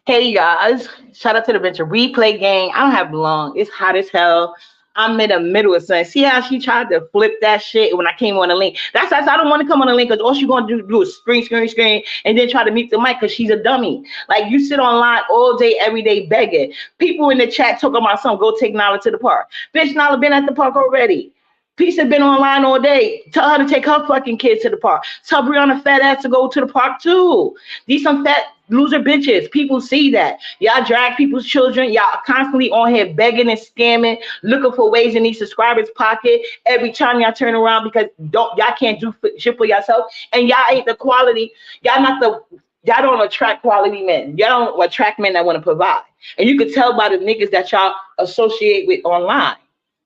Hey guys, shout out to the venture replay gang. I don't have long. It's hot as hell. I'm in the middle of something. See how she tried to flip that shit when I came on the link? That's why I don't want to come on the link because all she's gonna do is screen, and then try to meet the mic because she's a dummy. Like you sit online all day, every day begging. People in the chat talking about something. Go take Nala to the park. Bitch, Nala been at the park already. Peace has been online all day. Tell her to take her fucking kids to the park. Tell Brianna fat ass to go to the park too. These some fat loser bitches. People see that. Y'all drag people's children. Y'all constantly on here begging and scamming, looking for ways in these subscribers' pocket every time y'all turn around because y'all can't do shit for yourself. And y'all ain't the quality. Y'all don't attract quality men. Y'all don't attract men that want to provide. And you could tell by the niggas that y'all associate with online.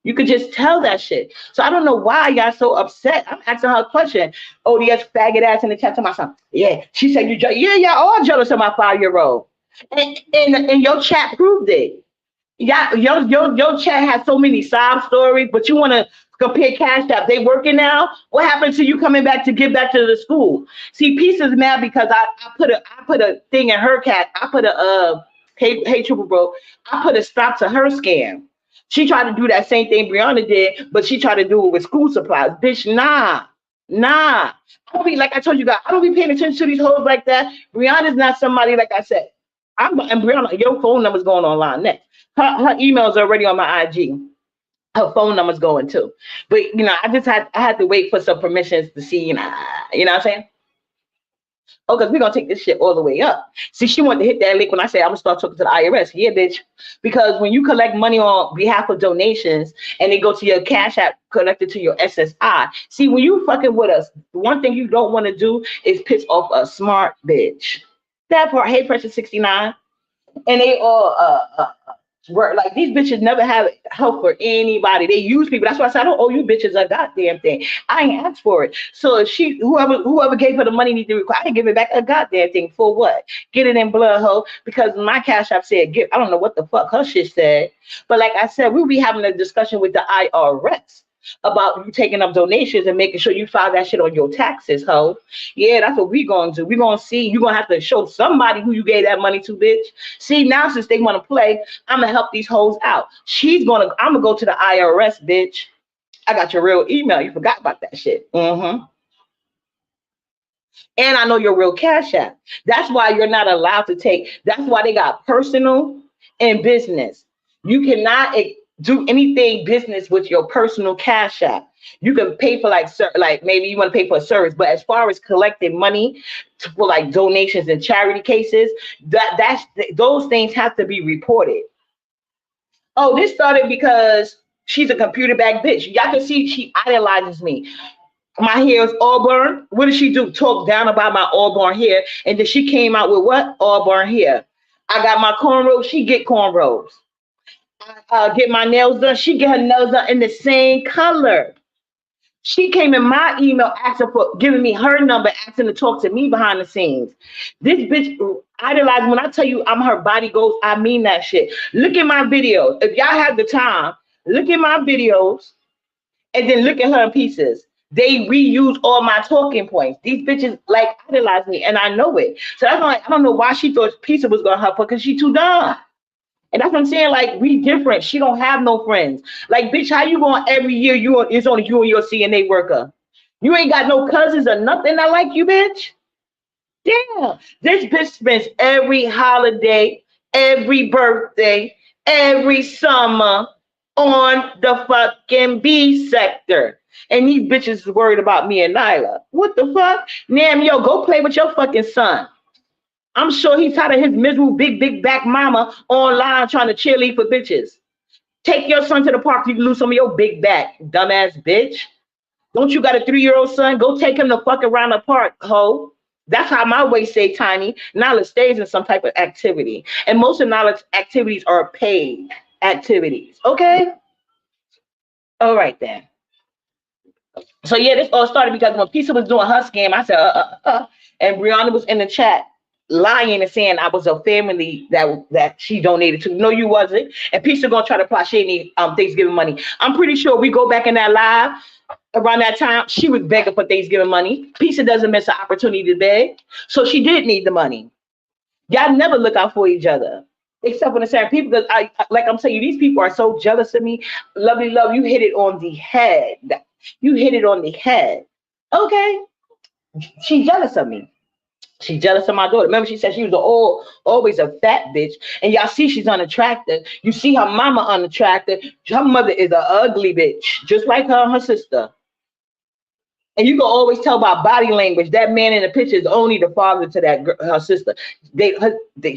You could just tell that shit. So I don't know why y'all so upset. I'm asking her a question. ODS faggot ass in the chat to myself. Yeah, she said you jealous. Yeah, y'all all jealous of my 5-year-old. And your chat proved it. Yeah, your chat has so many sob stories, but you want to compare Cash App. They working now. What happened to you coming back to give back to the school? See, Peace is mad because I put a thing in her cat. I put a hey Triple Bro. I put a stop to her scam. She tried to do that same thing Brianna did, but she tried to do it with school supplies. Bitch, nah. I don't be like I told you guys. I don't be paying attention to these hoes like that. Brianna's not somebody like I said. And Brianna, your phone number's going online next. Her email's already on my IG. Her phone number's going too. But I had to wait for some permissions to see, you know what I'm saying? Oh, because we're gonna take this shit all the way up. See, she wanted to hit that link when I say I'm gonna start talking to the IRS. Yeah, bitch. Because when you collect money on behalf of donations and they go to your Cash App connected to your SSI, see, when you fucking with us, the one thing you don't want to do is piss off a smart bitch. That part, hey, Precious 69. And they all work like these bitches never have help for anybody. They use people. That's why I said I don't owe you bitches a goddamn thing. I ain't asked for it. So if whoever gave her the money need to require, I didn't give it back a goddamn thing for what? Get it in blood, hoe. Because my Cash App said give. I don't know what the fuck her shit said. But like I said, we'll be having a discussion with the IRS about you taking up donations and making sure you file that shit on your taxes, ho. Yeah, that's what we gonna do. We gonna see. You gonna have to show somebody who you gave that money to, bitch. See, now since they wanna play, I'm gonna help these hoes out. I'm gonna go to the IRS, bitch. I got your real email. You forgot about that shit. And I know your real Cash App. That's why you're not allowed to take. That's why they got personal and business. You cannot do anything business with your personal Cash App. You can pay for like maybe you want to pay for a service, but as far as collecting money for like donations and charity cases, those things have to be reported. Oh, this started because she's a computer bag bitch. Y'all can see she idolizes me. My hair is auburn. What did she do? Talk down about my auburn hair, and then she came out with what? Auburn hair. I got my cornrows. She get cornrows. Get my nails done. She get her nails done in the same color. She came in my email asking for giving me her number, asking to talk to me behind the scenes. This bitch idolized. When I tell you I'm her body goes, I mean that shit. Look at my videos. If y'all have the time, look at my videos and then look at her in pieces. They reuse all my talking points. These bitches like idolize me, and I know it. So that's why I don't know why she thought Pizza was gonna help her because she too dumb. And that's what I'm saying. Like, we different. She don't have no friends. Like, bitch, how you going every year? It's only you and your CNA worker. You ain't got no cousins or nothing that like you, bitch. Yeah. This bitch spends every holiday, every birthday, every summer on the fucking B sector. And these bitches is worried about me and Nyla. What the fuck? Nam, yo, go play with your fucking son. I'm sure he's tired of his miserable big back mama online trying to cheerlead for bitches. Take your son to the park so you can lose some of your big back, dumbass bitch. Don't you got a 3-year-old son? Go take him to fuck around the park, ho. That's how my waist stay tiny. Knowledge stays in some type of activity. And most of knowledge activities are paid activities. Okay? All right then. So yeah, this all started because when Pisa was doing her scam, I said, and Brianna was in the chat lying and saying I was a family that she donated to. No, you wasn't. And Pisa gonna try to plot she need Thanksgiving money. I'm pretty sure we go back in that live around that time, she was begging for Thanksgiving money. Pisa doesn't miss an opportunity to beg. So she did need the money. Y'all never look out for each other. Except for the certain people, because like I'm telling you, these people are so jealous of me. Lovely love, you hit it on the head. You hit it on the head. Okay, she's jealous of me. She's jealous of my daughter. Remember, she said she was always a fat bitch. And y'all see she's unattractive. You see her mama unattractive. Her mother is an ugly bitch, just like her and her sister. And you can always tell by body language that man in the picture is only the father to that girl, her sister.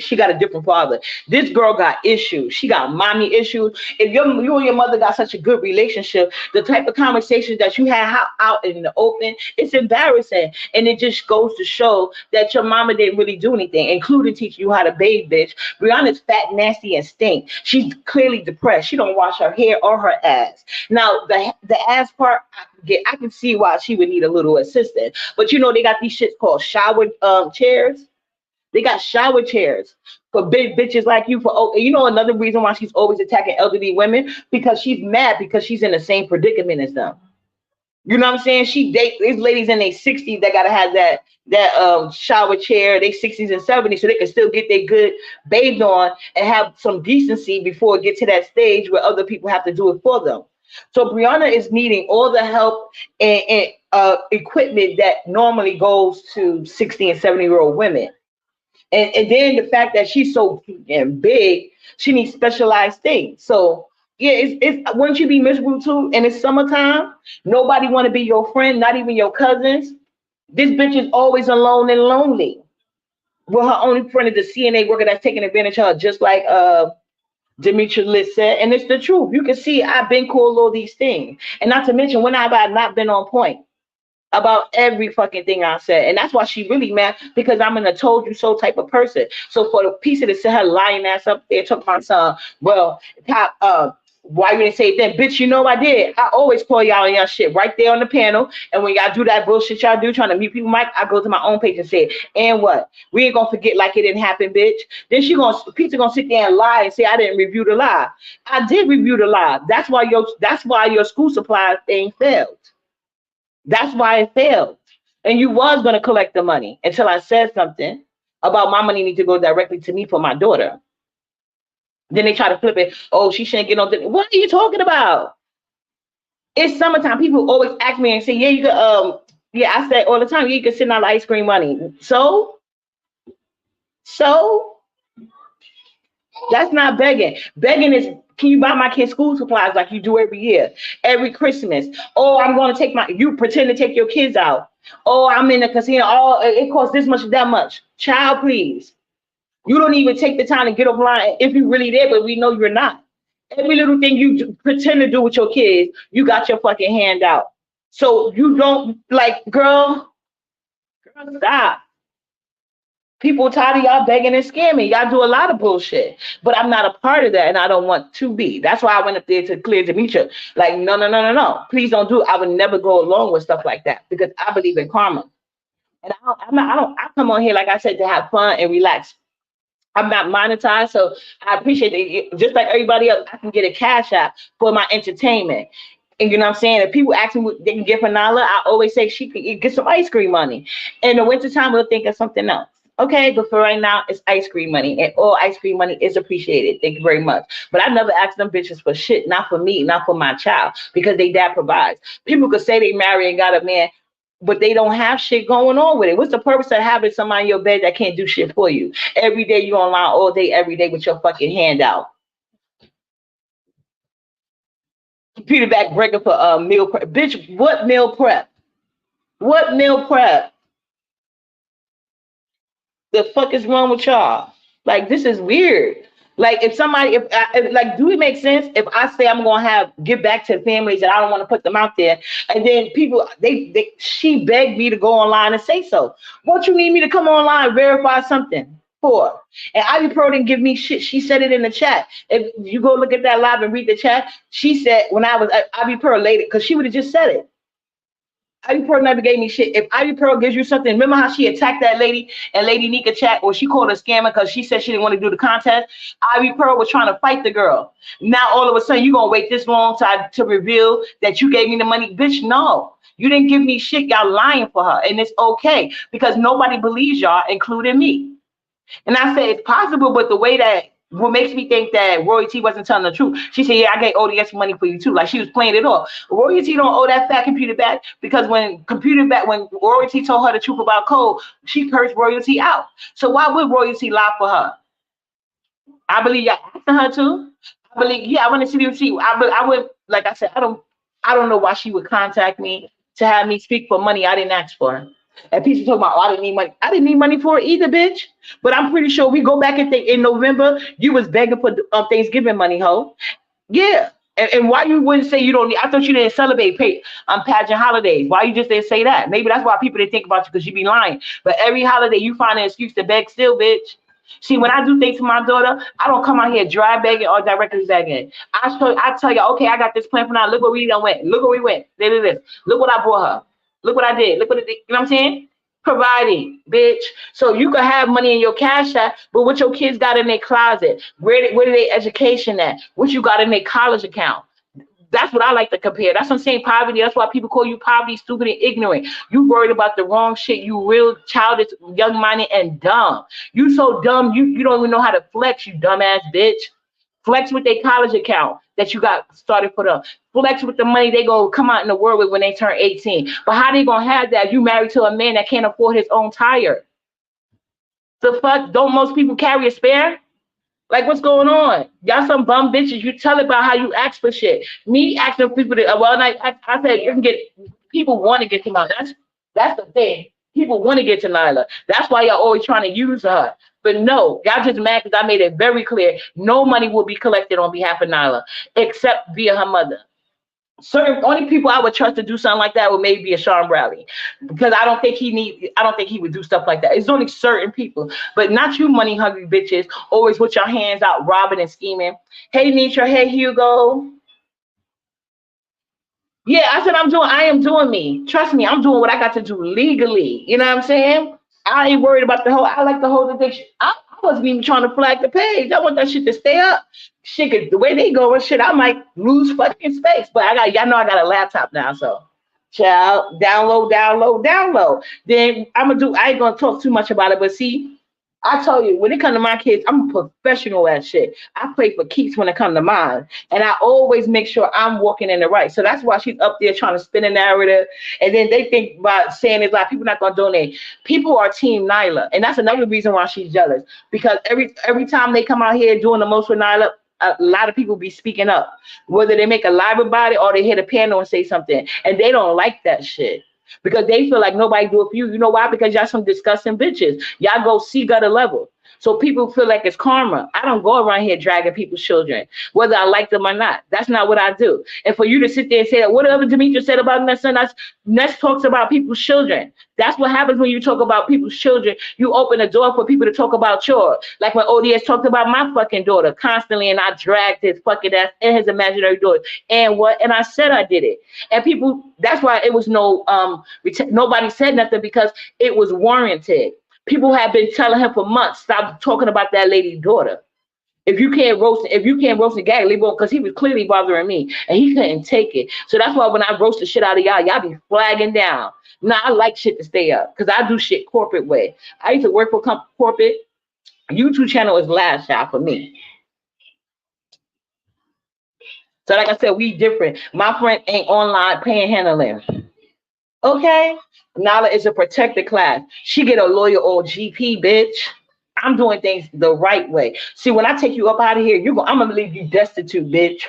She got a different father. This girl got issues. She got mommy issues. If you and your mother got such a good relationship, the type of conversations that you had out in the open, it's embarrassing. And it just goes to show that your mama didn't really do anything, including teaching you how to bathe, bitch. Brianna's fat, nasty, and stink. She's clearly depressed. She don't wash her hair or her ass. Now, the ass part, I can see why she would need a little assistance. But you know, they got these shits called shower chairs. They got shower chairs for big bitches like you. You know, another reason why she's always attacking elderly women, because she's mad because she's in the same predicament as them. You know what I'm saying? She dates these ladies in their 60s that gotta have that shower chair, they 60s and 70s, so they can still get their good bathed on and have some decency before it get to that stage where other people have to do it for them. So Brianna is needing all the help and equipment that normally goes to 60 and 70-year-old women. And then the fact that she's so big, she needs specialized things. So yeah, it's wouldn't you be miserable too? And it's summertime. Nobody want to be your friend, not even your cousins. This bitch is always alone and lonely. Well, her only friend is the CNA worker that's taking advantage of her, just like Demetria Liz said. And it's the truth. You can see I've been called all these things. And not to mention, when have I not been on point about every fucking thing I said? And that's why she really mad, because I'm a told you so type of person. So for the piece of to sit her lying ass up there talking about son, well, why you didn't say it then? Bitch, you know I did. I always call y'all on y'all shit right there on the panel. And when y'all do that bullshit y'all do trying to mute people, Mike, I go to my own page and say it. And what? We ain't gonna forget like it didn't happen, bitch. Then Pizza gonna sit there and lie and say I didn't review the lie. I did review the lie. That's why your school supply thing failed. That's why it failed. And you was gonna collect the money until I said something about my money need to go directly to me for my daughter. Then they try to flip it. Oh, she shouldn't get no. What are you talking about? It's summertime. People always ask me and say, "Yeah, you could." Yeah, I say all the time, "Yeah, you can send out ice cream money." So that's not begging. Begging is, can you buy my kids school supplies like you do every year, every Christmas? Oh, I'm going to take you pretend to take your kids out. Oh, I'm in the casino. Oh, it costs this much, that much. Child, please. You don't even take the time to get offline if you're really there, but we know you're not. Every little thing you pretend to do with your kids, you got your fucking hand out. So you don't girl, stop. People tired of y'all begging and scamming. Y'all do a lot of bullshit, but I'm not a part of that, and I don't want to be. That's why I went up there to clear Demetria. Like, no, no, no, no, no. Please don't do it. I would never go along with stuff like that because I believe in karma. And I come on here, like I said, to have fun and relax. I'm not monetized, so I appreciate it. Just like everybody else, I can get a cash app for my entertainment. And you know what I'm saying? If people ask me what they can get for Nala, I always say she could get some ice cream money. In the wintertime, we'll think of something else. Okay, but for right now, it's ice cream money, and all ice cream money is appreciated. Thank you very much. But I never asked them bitches for shit, not for me, not for my child, because they dad provides. People could say they marry and got a man, but they don't have shit going on with it. What's the purpose of having somebody in your bed that can't do shit for you? Every day you online all day, every day with your fucking hand out. Computer back breaking for meal prep. Bitch, what meal prep? What meal prep? The fuck is wrong with y'all? Like, this is weird. Like, if somebody, do it make sense if I say I'm gonna give back to families and I don't want to put them out there, and then people, she begged me to go online and say so. What you need me to come online verify something for? And Ivy Pro didn't give me shit. She said it in the chat. If you go look at that live and read the chat, she said when I was Ivy Pearl later, because she would have just said it. Ivy Pearl never gave me shit. If Ivy Pearl gives you something, remember how she attacked that lady and Lady Nika chat, or she called her scammer because she said she didn't want to do the contest? Ivy Pearl was trying to fight the girl. Now all of a sudden you gonna wait this long to reveal that you gave me the money? Bitch, no. You didn't give me shit. Y'all lying for her, and it's okay because nobody believes y'all, including me. And I said, it's possible, but the way that what makes me think that Royalty wasn't telling the truth. She said, yeah, I gave ODS money for you too. Like she was playing it off. Royalty don't owe that fat computer back because when Royalty told her the truth about Cole, she cursed Royalty out. So why would Royalty lie for her? I believe y'all asking her to. I believe, yeah, I want to see you see. I would, like I said, I don't know why she would contact me to have me speak for money I didn't ask for. And people talking about, oh, I didn't need money. I didn't need money for it either, bitch. But I'm pretty sure we go back and think in November, you was begging for Thanksgiving money, ho. Yeah. And why you wouldn't say you don't need, I thought you didn't celebrate pageant holidays. Why you just didn't say that? Maybe that's why people didn't think about you because you be lying. But every holiday you find an excuse to beg still, bitch. See, when I do things for my daughter, I don't come out here dry begging or directly begging. I tell you, okay, I got this plan for now. Look where we done went. Look where we went. Look what I brought her. Look what I did. Look what it did. You know what I'm saying? Providing, bitch. So you can have money in your cash app, but what your kids got in their closet? Where their education at? What you got in their college account? That's what I like to compare. That's what I'm saying, poverty. That's why people call you poverty, stupid, and ignorant. You worried about the wrong shit. You real childish, young-minded, and dumb. You so dumb, you don't even know how to flex, you dumbass bitch. Flex with their college account that you got started for them. Flex with the money they go come out in the world with when they turn 18. But how they gonna have that if you married to a man that can't afford his own tire? The fuck? Don't most people carry a spare? Like, what's going on? Y'all some bum bitches. You tell about how you ask for shit. Me asking people to, I said, you can get, people want to get to Nyla. That's the thing. People want to get to Nyla. That's why y'all always trying to use her. But no, y'all just mad because I made it very clear. No money will be collected on behalf of Nyla, except via her mother. Certain only people I would trust to do something like that would maybe be a Sean Bradley, because I don't think he would do stuff like that. It's only certain people, but not you money hungry bitches always with your hands out robbing and scheming. Hey Nitra, hey Hugo. Yeah, I said I am doing me. Trust me, I'm doing what I got to do legally. You know what I'm saying? I ain't worried about I like the whole addiction. I wasn't even trying to flag the page. I want that shit to stay up. Shit, the way they go and shit, I might lose fucking space. But y'all know I got a laptop now, so child, download. Then I ain't gonna talk too much about it, but see, I tell you, when it comes to my kids, I'm a professional at shit. I play for keeps when it comes to mine. And I always make sure I'm walking in the right. So that's why she's up there trying to spin a narrative. And then they think about saying it's like people not gonna donate. People are team Nyla. And that's another reason why she's jealous. Because every time they come out here doing the most with Nyla, a lot of people be speaking up. Whether they make a live about it or they hit a panel and say something. And they don't like that shit. Because they feel like nobody do it for you. You know why? Because y'all some disgusting bitches. Y'all go see gutter level. So people feel like it's karma. I don't go around here dragging people's children, whether I like them or not. That's not what I do. And for you to sit there and say that, whatever Demetra said about Ness, Ness talks about people's children. That's what happens when you talk about people's children. You open a door for people to talk about yours. Like when ODS talked about my fucking daughter constantly, and I dragged his fucking ass and his imaginary daughter. And what? And I said I did it. And people, that's why it was nobody said nothing, because it was warranted. People have been telling him for months, stop talking about that lady's daughter. If you can't roast the gag, leave it, because he was clearly bothering me and he couldn't take it. So that's why when I roast the shit out of y'all be flagging down. Now I like shit to stay up because I do shit corporate way. I used to work for corporate. YouTube channel is last shot for me. So like I said, we different. My friend ain't online panhandling. Okay? Nala is a protected class. She get a lawyer or GP, bitch. I'm doing things the right way. See, when I take you up out of here, I'm gonna leave you destitute, bitch.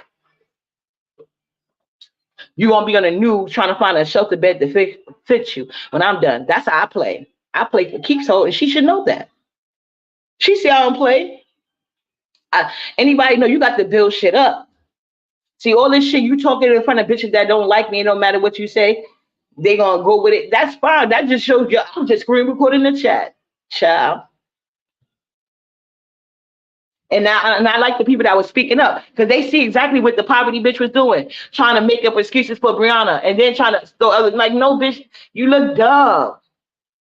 You're gonna be on the news trying to find a shelter bed to fit you when I'm done. That's how I play. I play for keeps, and she should know that. She see I don't play. Anybody know you got to build shit up. See, all this shit you talking in front of bitches that don't like me, no matter what you say, they gonna go with it. That's fine. That just shows you I'm just screen recording the chat, child. And I like the people that were speaking up, because they see exactly what the poverty bitch was doing, trying to make up excuses for Brianna, and then trying to throw other, like, no, bitch, you look dumb.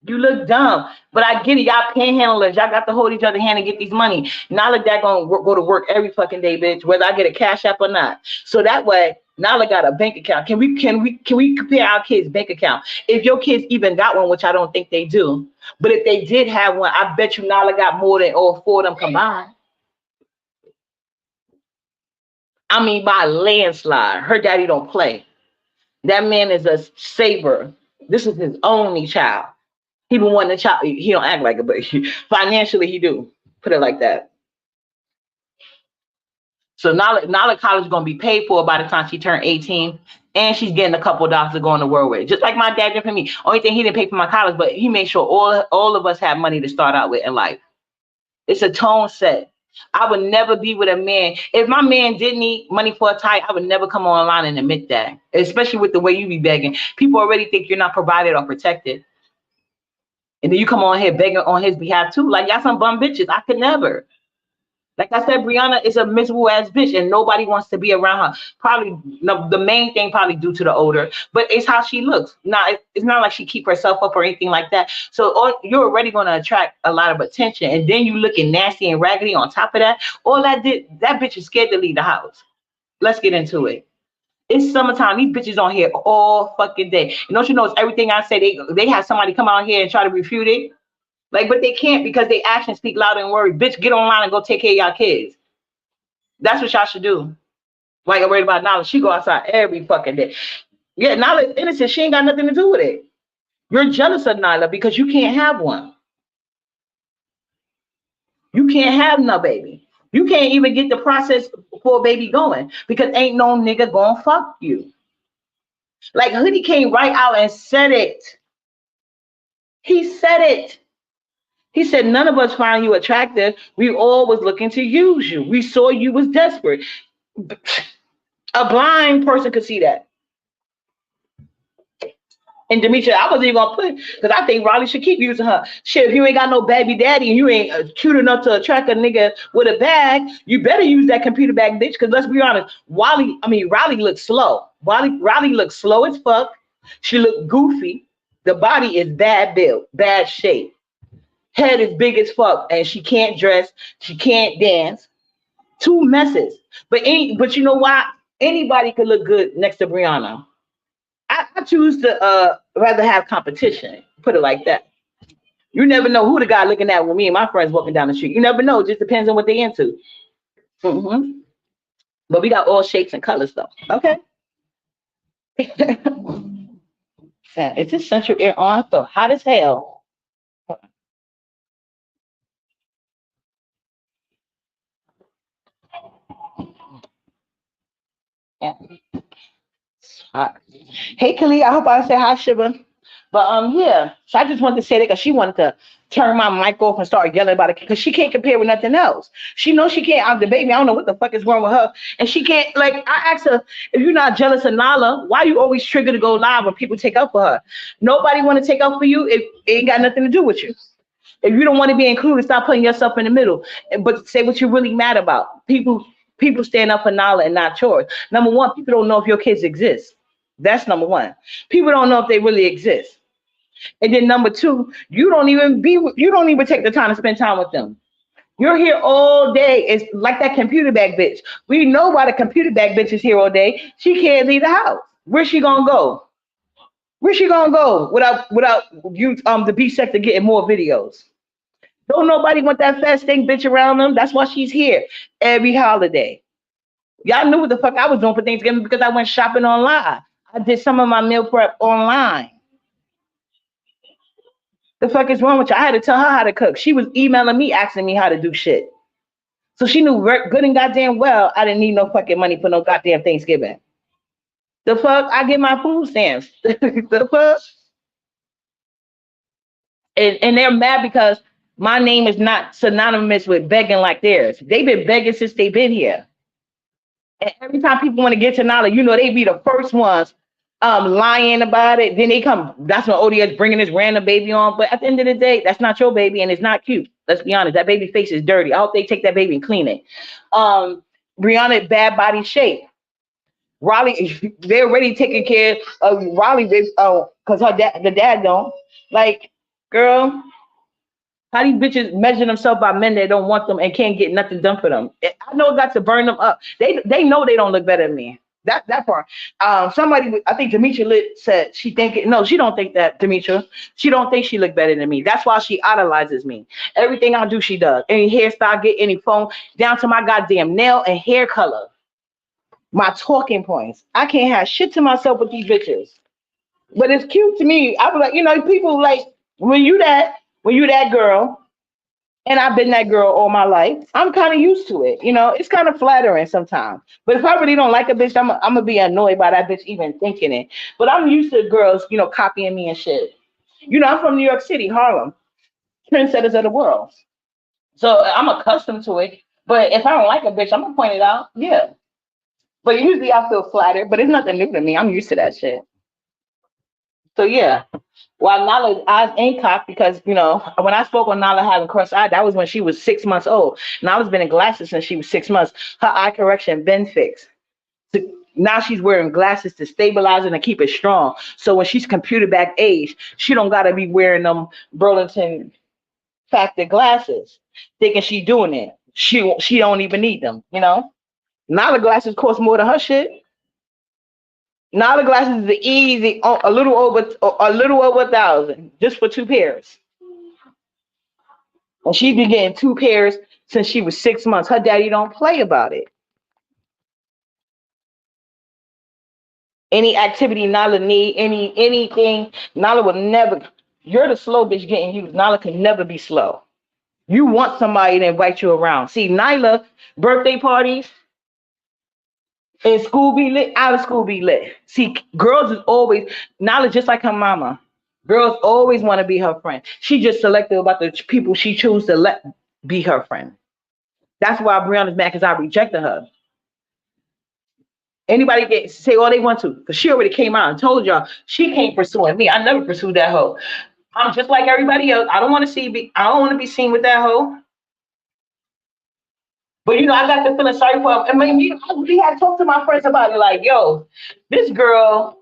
You look dumb. But I get it. Y'all panhandlers. Y'all got to hold each other hand and get these money. Not like that gonna go to work every fucking day, bitch, whether I get a cash app or not. So that way, Nala got a bank account. Can we compare our kids' bank account? If your kids even got one, which I don't think they do, but if they did have one, I bet you Nala got more than all four of them combined. I mean, by a landslide. Her daddy don't play. That man is a saver. This is his only child. He been wanting a child. He don't act like it, but financially he do. Put it like that. So Nala college is gonna be paid for by the time she turned 18, and she's getting a couple of dollars to go on the world with. Just like my dad did for me. Only thing he didn't pay for my college, but he made sure all of us have money to start out with in life. It's a tone set. I would never be with a man. If my man did need money for a tie, I would never come online and admit that. Especially with the way you be begging. People already think you're not provided or protected. And then you come on here begging on his behalf too. Like y'all some bum bitches. I could never. Like I said, Brianna is a miserable ass bitch, and nobody wants to be around her. Probably no, the main thing, probably due to the odor, but it's how she looks. It's not like she keep herself up or anything like that. So you're already going to attract a lot of attention, and then you looking nasty and raggedy on top of that. All that bitch is scared to leave the house. Let's get into it. It's summertime. These bitches on here all fucking day. And don't you know? It's everything I say. They have somebody come out here and try to refute it. Like, but they can't because they actions speak louder than words. Bitch, get online and go take care of y'all kids. That's what y'all should do. Like I'm worried about Nala. She go outside every fucking day. Yeah, Nala's innocent. She ain't got nothing to do with it. You're jealous of Nala because you can't have one. You can't have no baby. You can't even get the process for a baby going because ain't no nigga gonna fuck you. Like Hoodie came right out and said it. He said it. He said, none of us find you attractive. We all was looking to use you. We saw you was desperate. A blind person could see that. And Demetria, I wasn't even gonna put because I think Riley should keep using her. Shit, if you ain't got no baby daddy and you ain't cute enough to attract a nigga with a bag, you better use that computer bag, bitch. Because let's be honest, Riley looks slow. Riley looks slow as fuck. She looked goofy. The body is bad built, bad shape. Head is big as fuck, and she can't dress. She can't dance. Two messes. But you know what? Anybody could look good next to Brianna. I choose to rather have competition. Put it like that. You never know who the guy looking at with me and my friends walking down the street. You never know. It just depends on what they into. Mm-hmm. But we got all shapes and colors though. Okay. Is this central air on? So hot as hell. Yeah. Hey, Kali, I hope I said hi, Shiva. But yeah, so I just wanted to say that because she wanted to turn my mic off and start yelling about it because she can't compare with nothing else. She knows she can't. I'm the baby. I don't know what the fuck is wrong with her, and she can't. Like I asked her, if you're not jealous of Nala, why you always trigger to go live when people take up for her? Nobody want to take up for you. It ain't got nothing to do with you. If you don't want to be included, stop putting yourself in the middle. But say what you're really mad about. People stand up for Nala and not yours. Number one, people don't know if your kids exist. That's number one. People don't know if they really exist. And then number two, you don't even take the time to spend time with them. You're here all day. It's like that computer bag bitch. We know why the computer bag bitch is here all day. She can't leave the house. Where's she gonna go? Where's she gonna go without you the B sector getting more videos? Don't nobody want that fast thing bitch around them. That's why she's here every holiday. Y'all knew what the fuck I was doing for Thanksgiving because I went shopping online. I did some of my meal prep online. The fuck is wrong with you? I had to tell her how to cook. She was emailing me, asking me how to do shit. So she knew good and goddamn well I didn't need no fucking money for no goddamn Thanksgiving. The fuck? I get my food stamps. The fuck? And they're mad because my name is not synonymous with begging like theirs. They've been begging since they've been here. And every time people want to get to knowledge, they be the first ones lying about it. Then they come. That's when ODS bringing this random baby on. But at the end of the day, that's not your baby, and it's not cute. Let's be honest. That baby face is dirty. I hope they take that baby and clean it. Brianna, bad body shape. Raleigh, they're already taking care of Raleigh because the dad don't. Like, girl, how these bitches measure themselves by men that don't want them and can't get nothing done for them? I know it got to burn them up. They know they don't look better than me. that part. Somebody, I think Demetria Lit said she think it. No, she don't think that, Demetria. She don't think she look better than me. That's why she idolizes me. Everything I do, she does. Any hairstyle, get any phone, down to my goddamn nail and hair color. My talking points. I can't have shit to myself with these bitches. But it's cute to me. I was like, people like when you that girl, and I've been that girl all my life. I'm kind of used to it. It's kind of flattering sometimes. But if I really don't like a bitch, I'm gonna be annoyed by that bitch even thinking it. But I'm used to girls, copying me and shit. I'm from New York City, Harlem, trendsetters of the world. So I'm accustomed to it. But if I don't like a bitch, I'm gonna point it out. Yeah. But usually I feel flattered, but it's nothing new to me. I'm used to that shit. So yeah. While Nala's eyes ain't cocked because, when I spoke on Nala having cross eye, that was when she was 6 months old. Nala's been in glasses since she was 6 months. Her eye correction been fixed. So now she's wearing glasses to stabilize it and keep it strong. So when she's computer back age, she don't gotta be wearing them Burlington factor glasses, thinking she doing it. She don't even need them. Nala glasses cost more than her shit. Now the glasses is easy, a little over 1,000 just for two pairs. And she's been getting two pairs since she was 6 months. Her daddy don't play about it. Any activity Nala need, anything, Nala will never. You're the slow bitch getting used. Nala can never be slow. You want somebody to invite you around. See, Nyla birthday parties and school be lit, out of school be lit. See, girls is always Nala just like her mama. Girls always want to be her friend. She just selective about the people she chooses to let be her friend. That's why Brianna's mad because I rejected her. Anybody get say all they want to, because she already came out and told y'all she can't pursuing me. I never pursued that hoe. I'm just like everybody else. I don't want to I don't want to be seen with that hoe. But I got the feeling sorry for her. I mean, we had talked to my friends about it. Like, yo, this girl,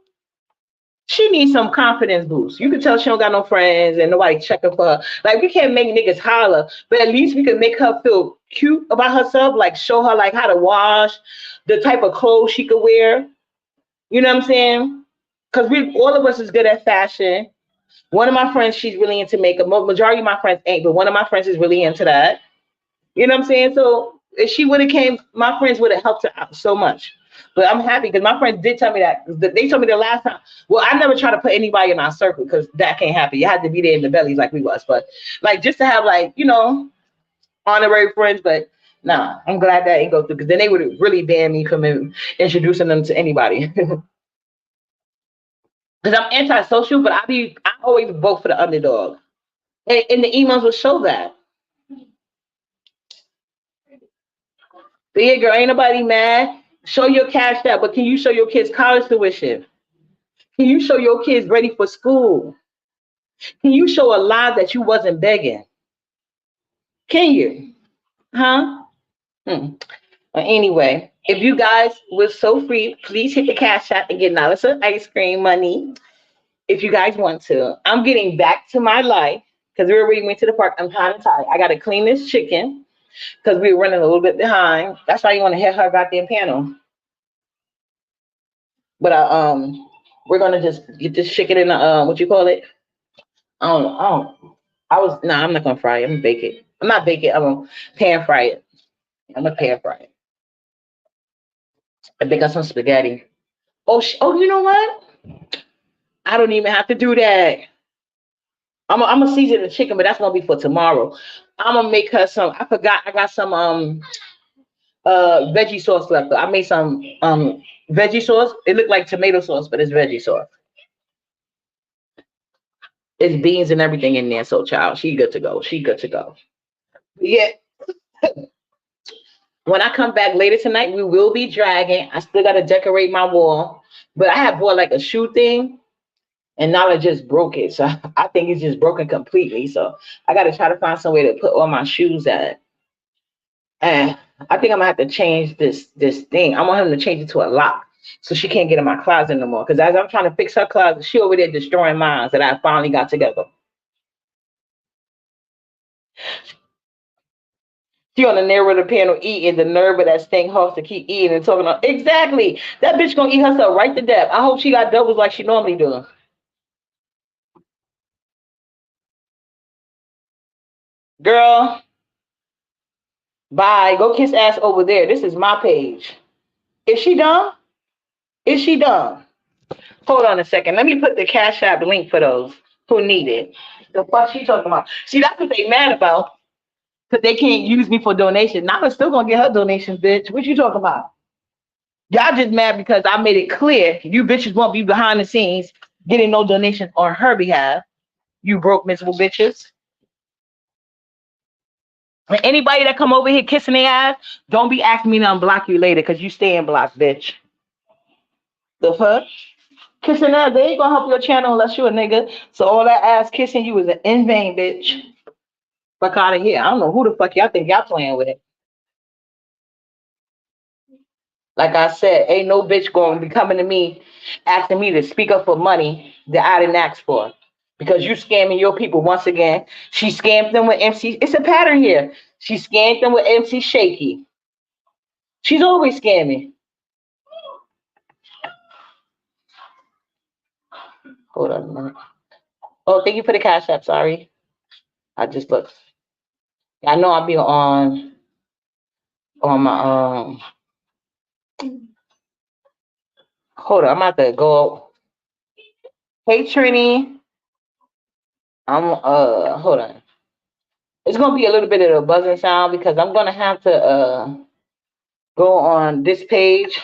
she needs some confidence boost. You can tell she don't got no friends and nobody checking for her. Like, we can't make niggas holler, but at least we can make her feel cute about herself. Like, show her like how to wash, the type of clothes she could wear. You know what I'm saying? Because all of us is good at fashion. One of my friends, she's really into makeup. Majority of my friends ain't, but one of my friends is really into that. You know what I'm saying? So if she would have came, my friends would have helped her out so much. But I'm happy because my friends did tell me that. They told me the last time. Well, I never try to put anybody in our circle because that can't happen. You had to be there in the bellies like we was. But like just to have like, honorary friends. But nah, I'm glad that ain't go through because then they would have really banned me from introducing them to anybody. Because I'm antisocial, but I always vote for the underdog. And the emails will show that. But yeah, girl, ain't nobody mad. Show your cash out, but can you show your kids college tuition? Can you show your kids ready for school? Can you show a life that you wasn't begging? Can you? Huh? But anyway, if you guys were so free, please hit the cash app and get Nala some ice cream money. If you guys want to. I'm getting back to my life because we already went to the park. I'm kind of tired. I got to clean this chicken because we were running a little bit behind. That's why you want to hit her goddamn panel. But we're gonna just get this chicken in the what you call it? I'm not gonna fry it. I'm gonna bake it. I'm not bake it. I'm gonna pan fry it. I'm gonna pan fry it. I think I some spaghetti. Oh, you know what? I don't even have to do that. I'm gonna season the chicken, but that's gonna be for tomorrow. I'm gonna make her some. I forgot. I got some veggie sauce left. I made some veggie sauce. It looked like tomato sauce, but it's veggie sauce. It's beans and everything in there. So, child, she good to go. She good to go. Yeah. When I come back later tonight, we will be dragging. I still gotta decorate my wall, but I have bought like a shoe thing, and now I just broke it. So I think it's just broken completely. So I gotta try to find some way to put all my shoes at. And I think I'm gonna have to change this thing. I want him to change it to a lock, so she can't get in my closet no more. Because as I'm trying to fix her closet, she over there destroying mine that I finally got together. She on the nerve of the panel eating, the nerve of that stink horse to keep eating and talking about exactly. That bitch gonna eat herself right to death. I hope she got doubles like she normally do. Girl, bye. Go kiss ass over there. This is my page. Is she done? Is she done? Hold on a second. Let me put the Cash App link for those who need it. The fuck she talking about? See, that's what they mad about. Because they can't use me for donations. Nala's still gonna get her donations, bitch. What you talking about? Y'all just mad because I made it clear you bitches won't be behind the scenes getting no donations on her behalf. You broke miserable bitches. And anybody that come over here kissing their ass, don't be asking me to unblock you later because you stay in block, bitch. The fuck? Kissing ass, they ain't gonna help your channel unless you a nigga. So all that ass kissing you is in vain, bitch. Fuck out of here. I don't know who the fuck y'all think y'all playing with. Like I said, ain't no bitch going to be coming to me asking me to speak up for money that I didn't ask for. Because you scamming your people once again. She scammed them with MC. It's a pattern here. She scammed them with MC Shaky. She's always scamming. Hold on a minute. Oh, thank you for the cash app. Sorry. I just looked. I know I'll be on my hold on, I'm about to go. Hey Trini. I'm hold on. It's gonna be a little bit of a buzzing sound because I'm gonna have to go on this page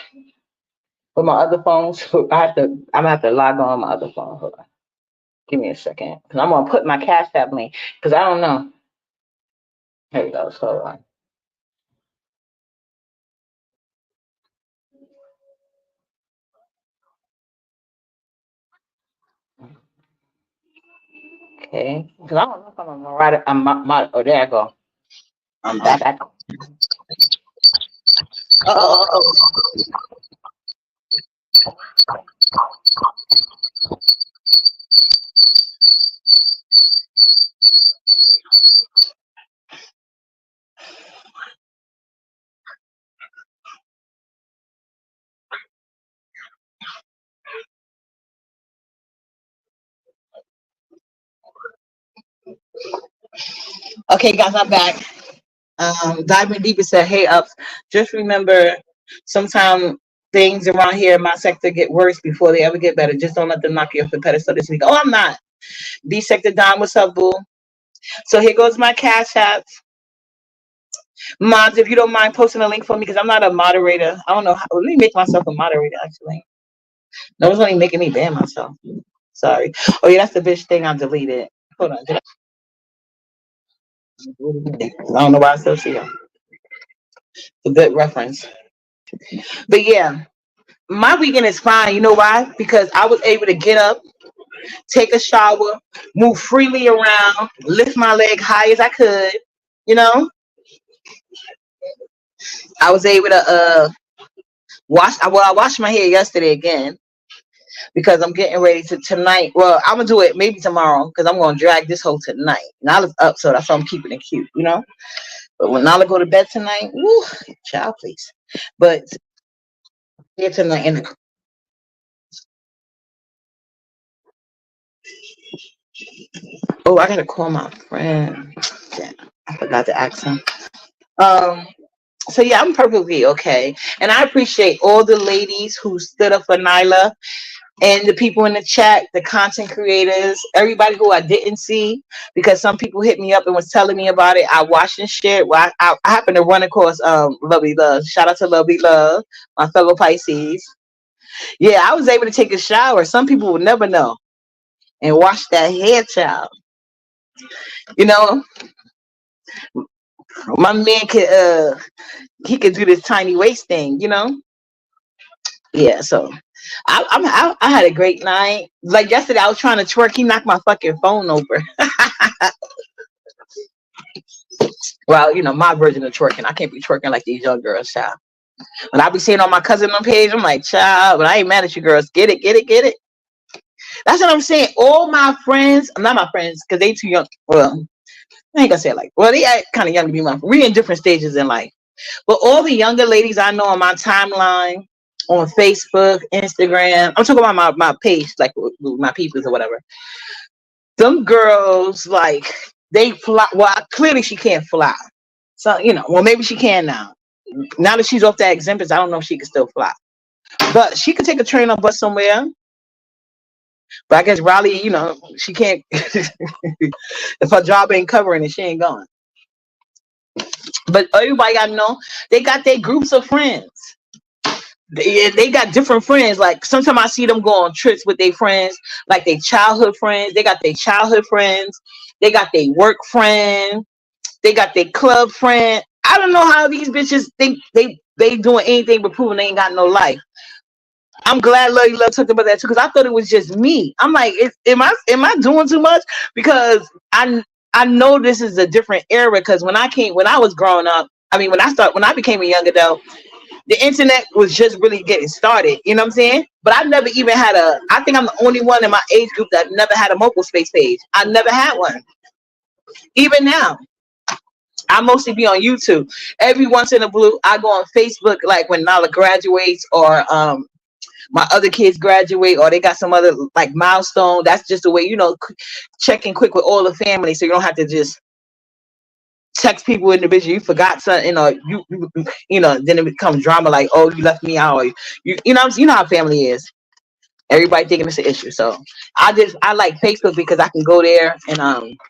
with my other phone. So I'm gonna have to log on my other phone. Hold on. Give me a second. Cause I'm gonna put my cash app link because I don't know. Here we go. So hold on. Okay. Cause I don't know if I'm gonna write it. Oh, there I go. I'm back. Oh. Okay, guys, I'm back. Diving deeper said, "Hey, ups. Just remember, sometimes things around here in my sector get worse before they ever get better. Just don't let them knock you off the pedestal this week." Oh, I'm not. B sector Don, what's up, boo? So here goes my cash app. Mods, if you don't mind posting a link for me, because I'm not a moderator. I don't know how. Let me make myself a moderator, actually. No one's only making me ban myself. Sorry. Oh, yeah, that's the bitch thing I deleted. Hold on. I don't know why I still see her. It's a good reference. But yeah, my weekend is fine. You know why? Because I was able to get up, take a shower, move freely around, lift my leg high as I could. You know, I was able to wash. Well, I washed my hair yesterday again because I'm getting ready to tonight. Well, I'm gonna do it maybe tomorrow because I'm gonna drag this whole tonight. Nala's up, so that's why I'm keeping it cute. You know. But when Nala go to bed tonight, woo, child, please. But here tonight, and oh, I gotta call my friend. Damn, I forgot to ask him. Um, so yeah, I'm perfectly okay. And I appreciate all the ladies who stood up for Nyla and the people in the chat, the content creators, everybody who I didn't see, because some people hit me up and was telling me about it. I watched and shared. Well, I happened to run across Lovely Love. Shout out to Lovely Love, my fellow Pisces. Yeah, I was able to take a shower. Some people would never know. And wash that hair, child. You know, my man could do this tiny waist thing, you know? Yeah, so I had a great night. Like yesterday, I was trying to twerk. He knocked my fucking phone over. Well, you know, my version of twerking. I can't be twerking like these young girls, child. When I be seeing on my cousin on page, I'm like, child, but I ain't mad at you girls. Get it, get it, get it. That's what I'm saying. All my friends, not my friends, because they too young. Well, I ain't gonna say it like, well, they act kind of young to be my. We in different stages in life, but all the younger ladies I know on my timeline, on Facebook, Instagram. I'm talking about my page, like my peoples or whatever. Them girls, like they fly. Well, clearly she can't fly. So well maybe she can now. Now that she's off that exemptions, I don't know if she can still fly. But she could take a train or bus somewhere. But I guess Raleigh, she can't. If her job ain't covering it, she ain't going. But everybody I know, they got their groups of friends. They got different friends. Like sometimes I see them go on trips with their friends, like their childhood friends. They got their childhood friends. They got their work friend. They got their club friend. I don't know how these bitches think they doing anything but proving they ain't got no life. I'm glad Love talked about that too, because I thought it was just me. I'm like, am I doing too much? Because I know this is a different era. Because when I was growing up, I mean, when I became a young adult, the internet was just really getting started. You know what I'm saying? But I never even had I think I'm the only one in my age group that never had a mobile space page. I never had one. Even now, I mostly be on YouTube. Every once in a blue, I go on Facebook, like when Nala graduates or my other kids graduate or they got some other like milestone. That's just the way, checking quick with all the family, so you don't have to just text people individually. You forgot something, or then it becomes drama like, oh, you left me out, or you know how family is. Everybody thinking it's an issue. So I like Facebook because I can go there and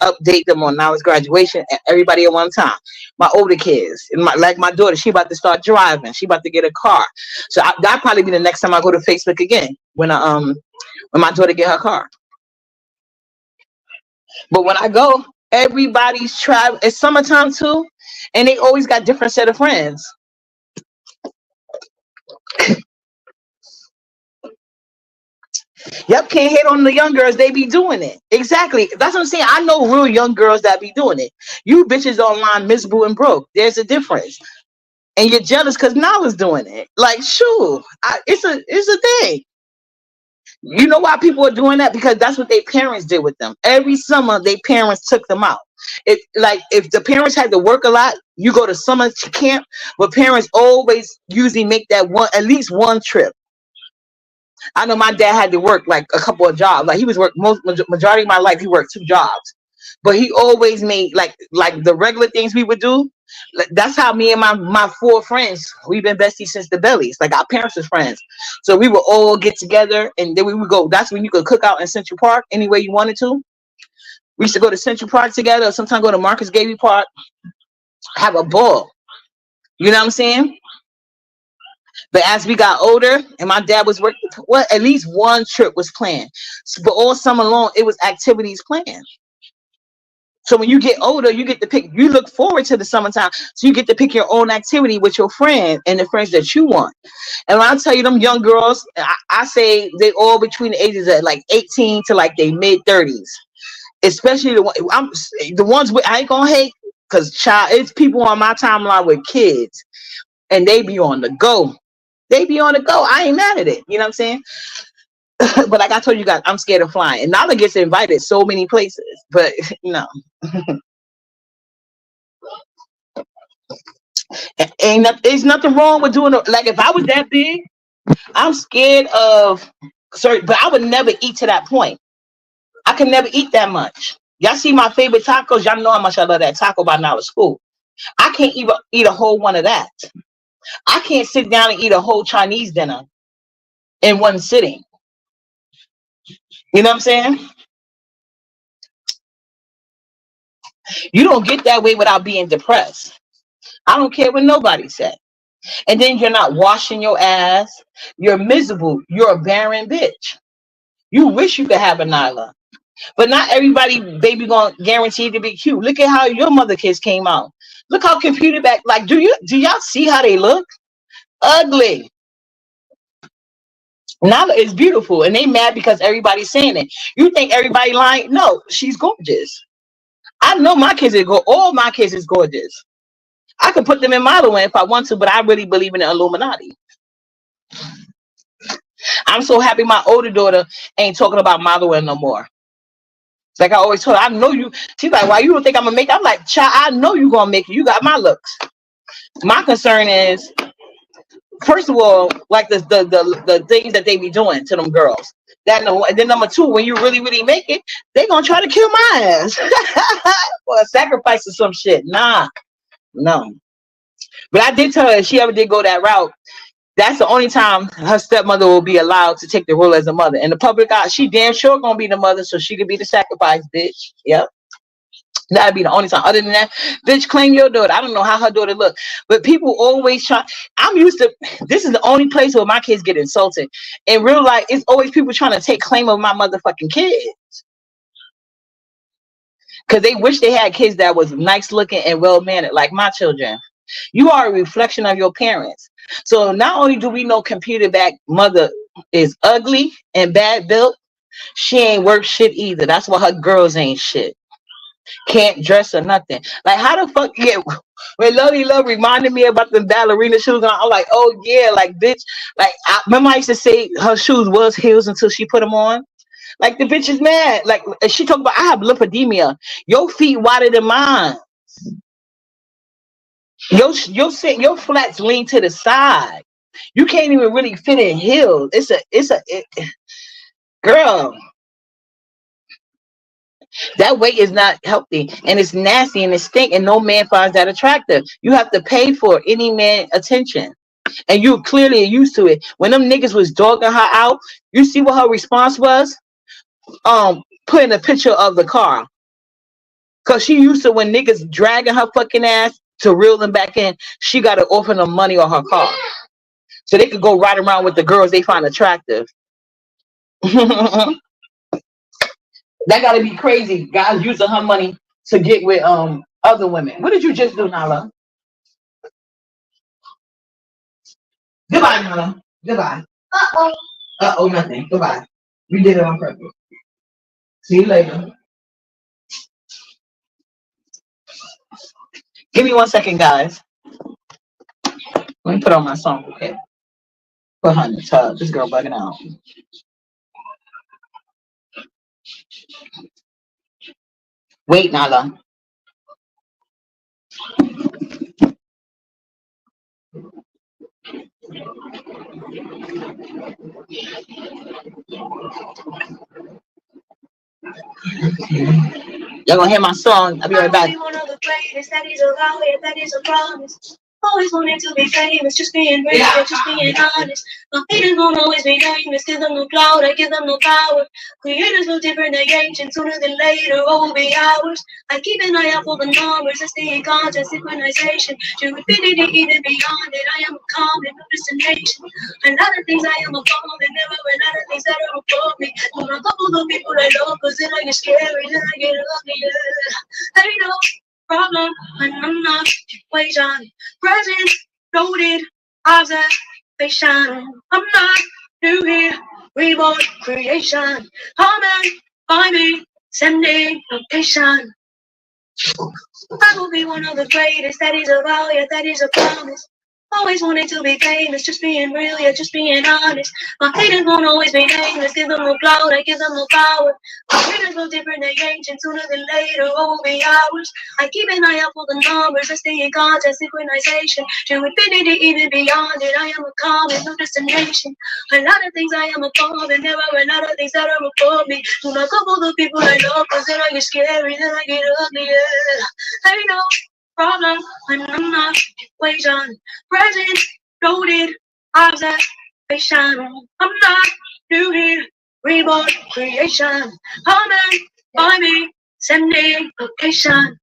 update them on Nala's graduation and everybody at one time. My older kids, and my daughter, she about to start driving. She about to get a car. So that'll probably be the next time I go to Facebook again when my daughter get her car. But when I go, everybody's traveling. It's summertime too, and they always got different set of friends. Yep, can't hate on the young girls. They be doing it. Exactly. That's what I'm saying. I know real young girls that be doing it. You bitches online miserable and broke. There's a difference. And you're jealous because Nala's doing it. Like, sure. It's a thing. You know why people are doing that? Because that's what their parents did with them. Every summer, their parents took them out. If the parents had to work a lot, you go to summer camp, but parents always usually make that at least one trip. I know my dad had to work like a couple of jobs. Like he was majority of my life. He worked 2 jobs, but he always made like the regular things we would do. That's how me and my 4 friends, we've been besties since the bellies. Like our parents was friends, so we would all get together and then we would go. That's when you could cook out in Central Park any way you wanted to. We used to go to Central Park together, or sometimes go to Marcus Garvey Park, have a ball. You know what I'm saying? But as we got older and my dad was working, at least one trip was planned. But all summer long, it was activities planned. So when you get older, you get to pick, you look forward to the summertime. So you get to pick your own activity with your friend and the friends that you want. And when I tell you them young girls, I say they all between the ages of like 18 to like their mid-30s. Especially the ones with, I ain't gonna hate, because it's people on my timeline with kids and they be on the go. They be on the go. I ain't mad at it. You know what I'm saying? But like I told you guys, I'm scared of flying. And Nala gets invited so many places. But no. There's nothing wrong with doing it. Like if I was that big, I'm scared of, sorry, but I would never eat to that point. I can never eat that much. Y'all see my favorite tacos. Y'all know how much I love that taco by now at school. I can't even eat a whole one of that. I can't sit down and eat a whole Chinese dinner in one sitting. You know what I'm saying? You don't get that way without being depressed. I don't care what nobody said. And then you're not washing your ass. You're miserable. You're a barren bitch. You wish you could have a Nyla. But not everybody, baby, gonna guarantee to be cute. Look at how your mother kids came out. Look how computer back. Like, do y'all see how they look? Ugly. Nala is beautiful, and they mad because everybody's saying it. You think everybody lying? No, she's gorgeous. I know my kids is all my kids is gorgeous. I could put them in modeling if I want to, but I really believe in the Illuminati. I'm so happy my older daughter ain't talking about modeling no more. It's like I always told her, I know you. She's like, why you don't think I'm gonna make it? I'm like, child, I know you gonna make it. You got my looks. My concern is, first of all, like the things that they be doing to them girls. That no, and then number two, when you really make it, they gonna try to kill my ass or sacrifice or some shit. Nah, no. But I did tell her if she ever did go that route, that's the only time her stepmother will be allowed to take the role as a mother. In the public eye, she damn sure gonna be the mother, so she could be the sacrifice, bitch. Yep. That'd be the only time. Other than that, bitch, claim your daughter. I don't know how her daughter look, but people always try. I'm used to. This is the only place where my kids get insulted. In real life, it's always people trying to take claim of my motherfucking kids because they wish they had kids that was nice looking and well mannered, like my children. You are a reflection of your parents. So not only do we know computer back mother is ugly and bad built, she ain't worth shit either. That's why her girls ain't shit. Can't dress or nothing. Like how the fuck yeah, when Lovey Love reminded me about the ballerina shoes, and I'm like, oh yeah, like bitch. Like I remember I used to say her shoes was heels until she put them on. Like the bitch is mad. Like she talked about I have lipodemia. Your feet wider than mine. Your flats lean to the side. You can't even really fit in heels. Girl. That weight is not healthy and it's nasty and it stink and no man finds that attractive. You have to pay for any man attention. And you clearly used to it. When them niggas was dogging her out, you see what her response was? Putting a picture of the car. Cause she used to when niggas dragging her fucking ass to reel them back in, she gotta offer them money on her car. So they could go ride around with the girls they find attractive. That gotta be crazy. Guys using her money to get with other women. What did you just do, Nala? Goodbye, Nala. Goodbye. Uh-oh. Uh-oh, nothing. Goodbye. You did it on purpose. See you later. Give me 1 second, guys. Let me put on my song, okay? Put her in the tub. This girl bugging out. Wait, Nala. Y'all gonna hear my song. I'll be right back. One of the greatest, that is a vow, that is a promise. Always wanted to be famous, just being real, just being honest. My haters won't always be nameless, give them no clout, I give them no power. Creators no different, they ancient, sooner than later, all will be ours. I keep an eye out for the numbers, I stay in contact, synchronization. To infinity, even beyond it, I am a calm and no destination. A lot of things I am above, and never a lot of things that are above me. But a couple of people I love, cause then I get scary, then I get ugly, yeah. Ain't no problem, and I'm not equation. Present, loaded, observation. I'm not new here, reborn creation. Come and find me, sending location. I will be one of the greatest, that is a vow, yeah, that is a promise. Always wanted to be famous, just being real, yeah, just being honest. My haters won't always be nameless, give them no clout, I give them no power. My haters no different, they ancient, sooner than later, all will be ours. I keep an eye out for the numbers, I stay in contact, synchronization. To infinity, even beyond it, I am a calm and no destination. A lot of things I am above, and there are a lot of things that are above me. Do not couple the people I love, cause then I get scary, then I get ugly, yeah. Ain't no problem, and I'm not equation. Present, loaded, observation. I'm not new here, reborn creation. Come and find me, sending location.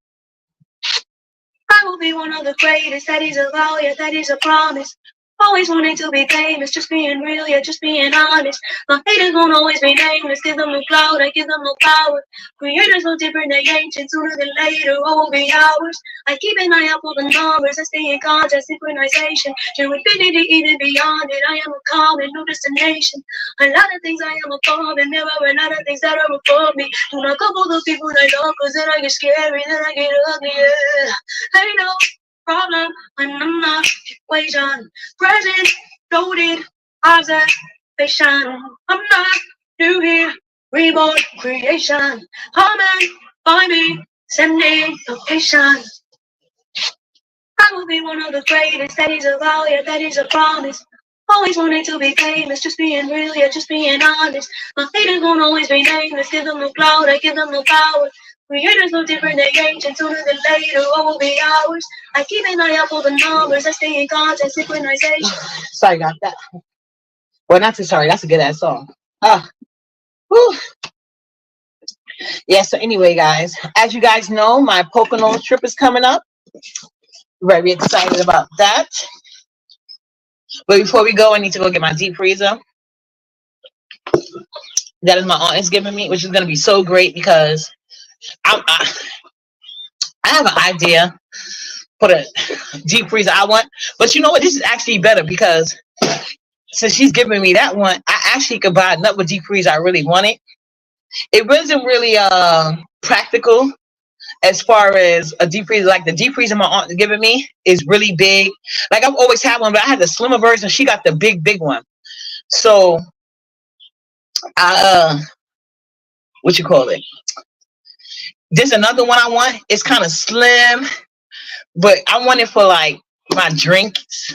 I will be one of the greatest, that is a vow, yeah, that is a promise. Always wanting to be famous, just being real, yeah, just being honest. My haters won't always be nameless, give them no clout, I give them no power. Creators no different, they ancient, sooner than later, all will be ours. I keep an eye out for the numbers, I stay in contact, synchronization. To infinity, even beyond it, I am a calm and no destination. A lot of things I am above, and there are a lot of things that are above me. Do not couple the people I love, cause then I get scary, then I get ugly, yeah. Ain't no problem, and I'm not equation. Present, loaded, observation. I'm not new here, reborn creation. Come and find me, send me location. I will be one of the greatest, that is a vow, yeah, that is a promise. Always wanting to be famous, just being real, yeah, just being honest. My haters won't always be nameless, give them no clout, I give them no power. Creators look different, they ancient, sooner than later, what will be ours? I keep an eye out for the numbers, I stay in contact, synchronization. Sorry about that. Well, not too sorry. That's a good ass song. Whew. Yeah, so anyway, guys, as you guys know, my Pocono trip is coming up. Very excited about that. But before we go, I need to go get my deep freezer. That is my aunt is giving me, which is going to be so great because I have an idea for the deep freezer I want. But you know what? This is actually better because since she's giving me that one, I actually could buy another deep freezer I really wanted. It wasn't really practical as far as a deep freezer. Like the deep freezer my aunt is giving me is really big. Like I've always had one, but I had the slimmer version. She got the big one. So I what you call it? There's another one I want. It's kind of slim, but I want it for like my drinks.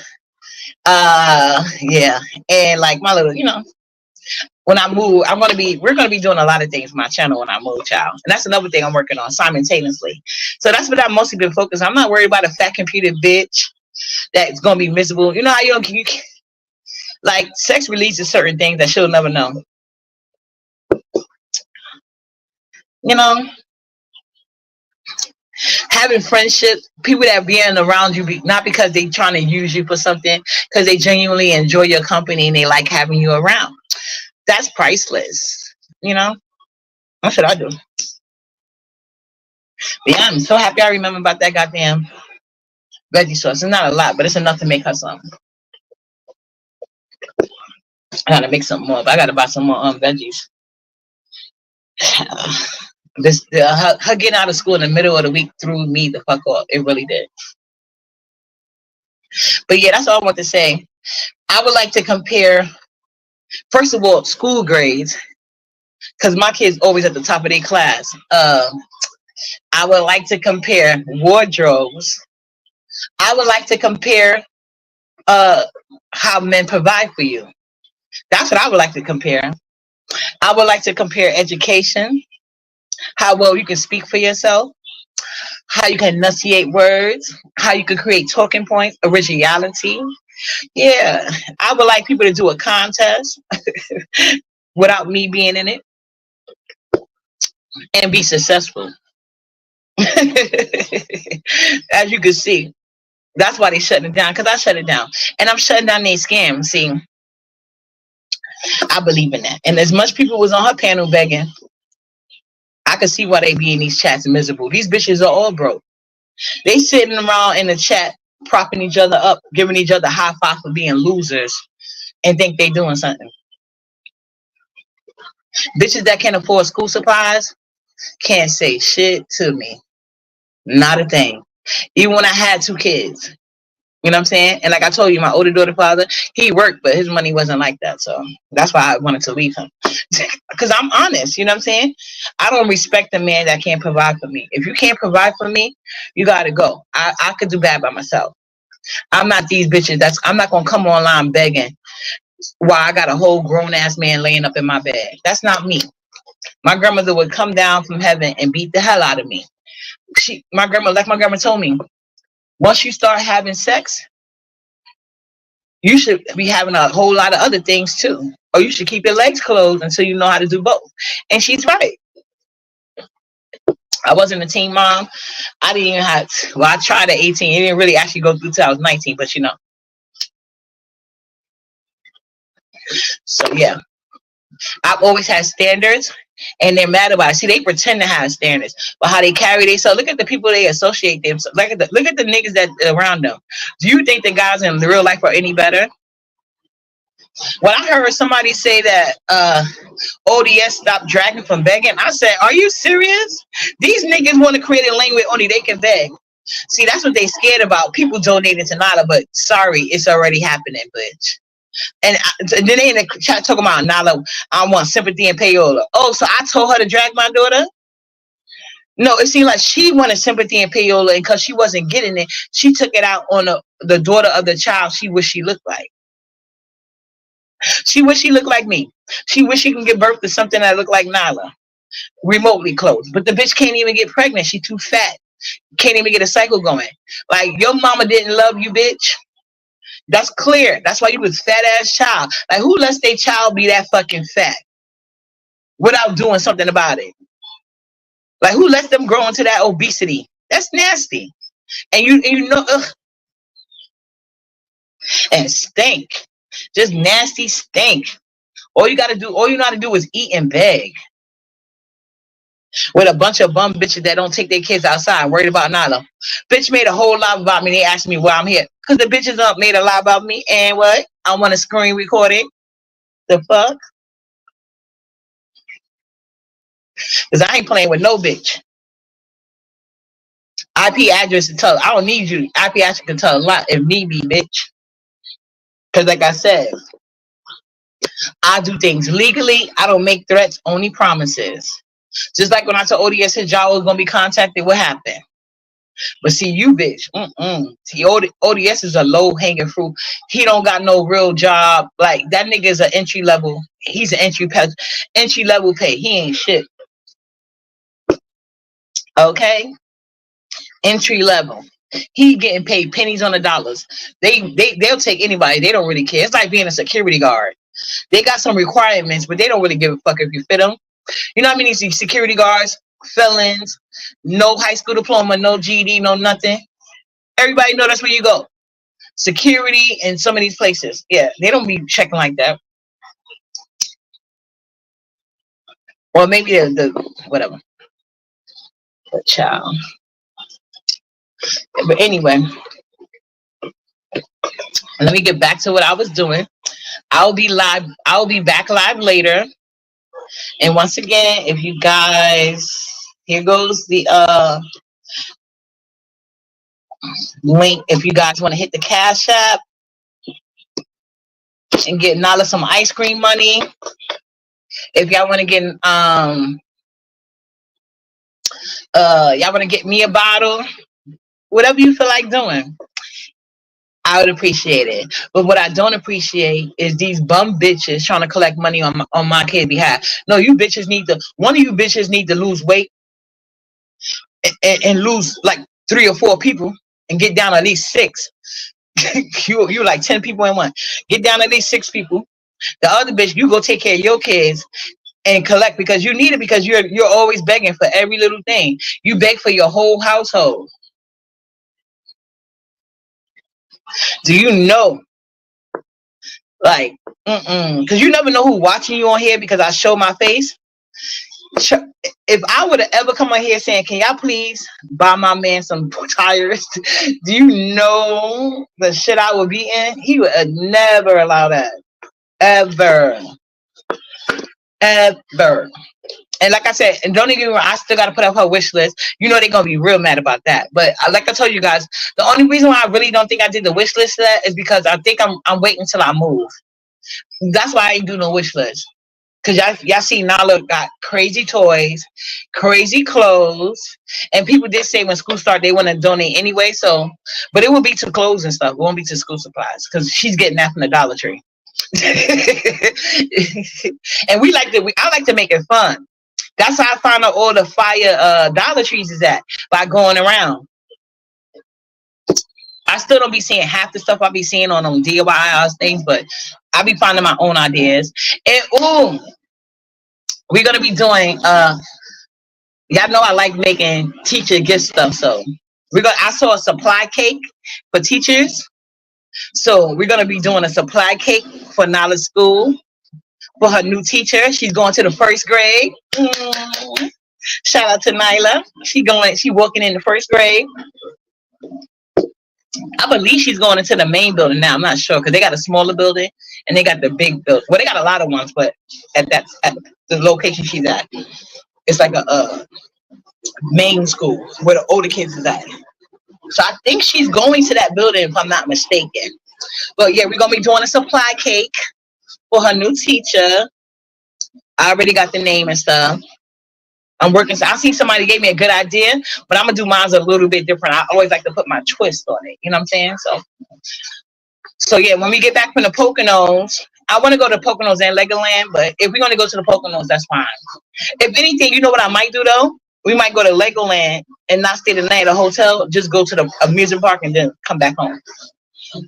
Yeah, and like my little, when I move, we're gonna be doing a lot of things for my channel when I move, child. And that's another thing I'm working on simultaneously. So that's what I've mostly been focused on. I'm not worried about a fat computer bitch that's gonna be miserable. You know how you like sex releases certain things that she'll never know. You know, having friendships, people that being around you, not because they trying to use you for something, because they genuinely enjoy your company and they like having you around. That's priceless. What should I do? But yeah, I'm so happy I remember about that goddamn veggie sauce. It's not a lot, but it's enough to make her some. I gotta make some more, but I gotta buy some more veggies. Her getting out of school in the middle of the week threw me the fuck off. It really did. But yeah, that's all I want to say. I would like to compare, first of all, school grades, because my kids always at the top of their class. I would like to compare wardrobes. I would like to compare how men provide for you. That's what I would like to compare. I would like to compare education, how well you can speak for yourself, how you can enunciate words, how you can create talking points, originality. Yeah, I would like people to do a contest without me being in it and be successful. As you can see, that's why they shutting it down, because I shut it down. And I'm shutting down their scam. See, I believe in that. And as much people was on her panel begging, I could see why they be in these chats miserable. These bitches are all broke. They sitting around in the chat propping each other up, giving each other high five for being losers and think they doing something. Bitches that can't afford school supplies can't say shit to me. Not a thing. Even when I had 2 kids. You know what I'm saying? And like I told you, my older daughter father, he worked, but his money wasn't like that. So that's why I wanted to leave him. Because I'm honest, you know what I'm saying? I don't respect a man that can't provide for me. If you can't provide for me, you got to go. I could do bad by myself. I'm not these bitches. I'm not going to come online begging while I got a whole grown-ass man laying up in my bed. That's not me. My grandmother would come down from heaven and beat the hell out of me. My grandma told me, once you start having sex, you should be having a whole lot of other things too. Or you should keep your legs closed until you know how to do both. And she's right. I wasn't a teen mom. I didn't even have, I tried at 18. It didn't really actually go through till I was 19, but So yeah. I've always had standards, and they're mad about it. See, they pretend to have standards, but how they carry themselves. Look at the people they associate themselves. Look at the niggas that around them. Do you think the guys in real life are any better? When I heard somebody say that ODS stopped dragging from begging, I said, "Are you serious? These niggas want to create a lane where only they can beg." See, that's what they scared about. People donating to Nala, but sorry, it's already happening, bitch. And then they in the chat talking about Nala, I want sympathy and payola. Oh, so I told her to drag my daughter? No, it seemed like she wanted sympathy and payola, and because she wasn't getting it, she took it out on the daughter of the child she wished she looked like. She wished she looked like me. She wished she can give birth to something that looked like Nala, remotely close. But the bitch can't even get pregnant. She too fat. Can't even get a cycle going. Like, your mama didn't love you, bitch. That's clear. That's why you was fat ass child. Like, who lets their child be that fucking fat without doing something about it? Like, who lets them grow into that obesity? That's nasty. And you know, ugh, and stink. Just nasty stink. All you know how to do is eat and beg. With a bunch of bum bitches that don't take their kids outside, worried about Nala. Bitch made a whole lot about me. They asked me why I'm here. Because the bitches up made a lot about me. And what? I want to screen record it. The fuck? Because I ain't playing with no bitch. IP address to tell. I don't need you. IP address can tell a lot if need be, bitch. Because like I said, I do things legally. I don't make threats, only promises. Just like when I told ODS his job was going to be contacted, what happened? But see, you bitch, see, ODS is a low-hanging fruit. He don't got no real job. Like, that nigga is an entry level. He's an entry level pay. He ain't shit. Okay? Entry level. He getting paid pennies on the dollars. They'll take anybody. They don't really care. It's like being a security guard. They got some requirements, but they don't really give a fuck if you fit them. You know how many security guards, felons, no high school diploma, no GED, no nothing. Everybody know that's where you go. Security in some of these places. Yeah, they don't be checking like that. Or maybe the whatever. The child. But anyway, let me get back to what I was doing. I'll be back live later. And once again, if you guys, here goes the link. If you guys want to hit the Cash App and get Nala some ice cream money. If y'all want to get y'all want to get me a bottle, whatever you feel like doing, I would appreciate it. But what I don't appreciate is these bum bitches trying to collect money on my kid's behalf. No, you bitches one of you bitches need to lose weight and lose like 3 or 4 people and get down at least 6. you like 10 people in one. Get down at least 6 people. The other bitch, you go take care of your kids and collect because you need it, because you're always begging for every little thing. You beg for your whole household. Do you know? Like, because you never know who's watching you on here because I show my face. If I would have ever come on here saying, can y'all please buy my man some tires? Do you know the shit I would be in? He would never allow that. Ever. And like I said, and don't even, I still got to put up her wish list. You know they're going to be real mad about that. But like I told you guys, the only reason why I really don't think I did the wish list is because I think I'm waiting until I move. That's why I ain't do no wish list. Because y'all see Nala got crazy toys, crazy clothes. And people did say when school started, they want to donate anyway. So, but it will be to clothes and stuff. It won't be to school supplies because she's getting that from the Dollar Tree. And I like to make it fun. That's how I found out all the fire Dollar Trees is at, by going around. I still don't be seeing half the stuff I be seeing on them DIY things, but I be finding my own ideas. And we're gonna be doing y'all know I like making teacher gift stuff, so I saw a supply cake for teachers. So we're gonna be doing a supply cake for Nala's school for her new teacher. She's going to the 1st grade. Shout out to Nyla. She walking in the 1st grade. I believe she's going into the main building now. I'm not sure because they got a smaller building and they got the big building. Well, they got a lot of ones, but at the location she's at, it's like a main school where the older kids is at. So I think she's going to that building, if I'm not mistaken. But yeah, we're gonna be doing a supply cake for her new teacher. I already got the name and stuff. I'm working. So I see somebody gave me a good idea, but I'm gonna do mine a little bit different. I always like to put my twist on it. You know what I'm saying? So yeah, when we get back from the Poconos, I want to go to Poconos and Legoland, but if we're gonna go to the Poconos, that's fine. If anything, you know what I might do though? We might go to Legoland and not stay the night at a hotel. Just go to the amusement park and then come back home.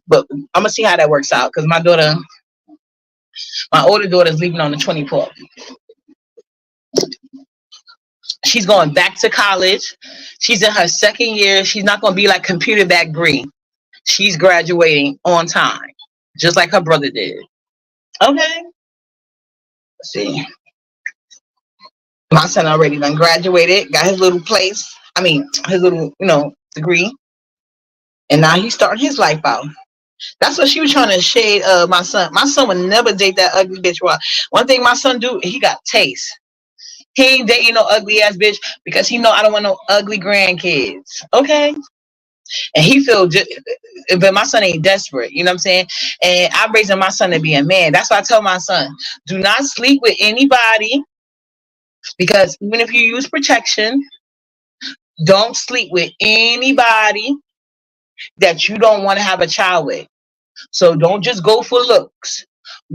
But I'm gonna see how that works out because my older daughter, is leaving on the 24th. She's going back to college. She's in her second year. She's not gonna be like computer back Bree. She's graduating on time, just like her brother did. Okay. Let's see. My son already done graduated, got his little place. I mean, his little, degree. And now he's starting his life out. That's what she was trying to shade my son. My son would never date that ugly bitch. One thing my son do, he got taste. He ain't dating no ugly ass bitch because he know I don't want no ugly grandkids. Okay? And he feel just, but my son ain't desperate. You know what I'm saying? And I'm raising my son to be a man. That's why I tell my son, do not sleep with anybody because even if you use protection, don't sleep with anybody that you don't want to have a child with. So don't just go for looks.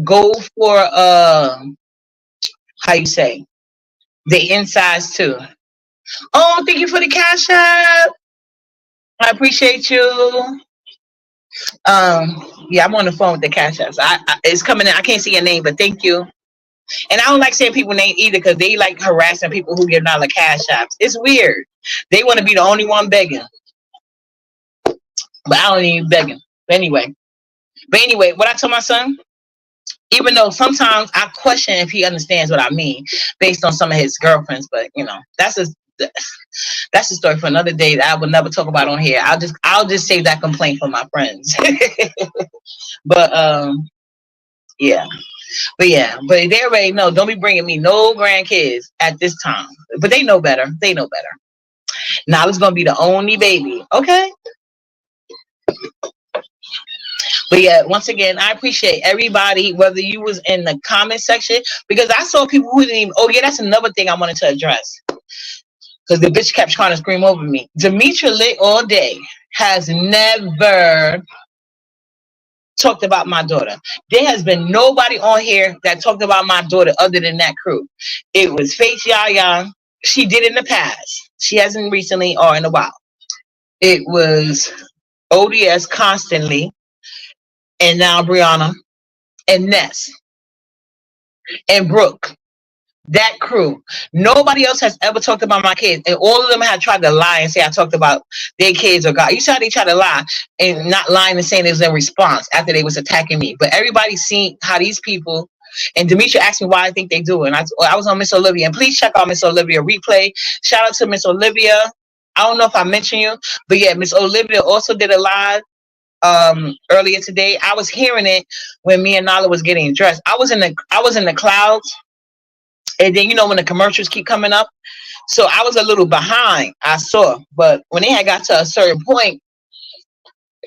Go for how you say the insides too. Oh, thank you for the cash app. I appreciate you. Yeah, I'm on the phone with the cash apps. It's coming in. I can't see your name, but thank you. And I don't like saying people's name either because they like harassing people who give out the cash apps. It's weird. They want to be the only one begging, but I don't even begging. But anyway, what I told my son, even though sometimes I question if he understands what I mean based on some of his girlfriends, but that's a story for another day that I would never talk about on here. I'll just save that complaint for my friends. But yeah. But they already know. Don't be bringing me no grandkids at this time. But they know better. Now it's gonna be the only baby. Okay. But yeah, once again, I appreciate everybody, whether you was in the comment section, because I saw people who didn't even. Oh yeah, that's another thing I wanted to address. Because the bitch kept trying to scream over me. Demetra Lit all day has never talked about my daughter. There has been nobody on here that talked about my daughter other than that crew. It was Faith Yaya. She did in the past. She hasn't recently or in a while. It was ODS constantly. And now Brianna and Ness and Brooke. That crew. Nobody else has ever talked about my kids. And all of them had tried to lie and say I talked about their kids or God. You saw they tried to lie and not lying and saying it was in response after they was attacking me. But everybody seen how these people, and Demetra asked me why I think they do it. And I was on Miss Olivia. And please check out Miss Olivia replay. Shout out to Miss Olivia. I don't know if I mentioned you, but yeah, Miss Olivia also did a live earlier today. I was hearing it when me and Nala was getting dressed. I was in the clouds. And then when the commercials keep coming up, so I was a little behind. I saw, but when they had got to a certain point,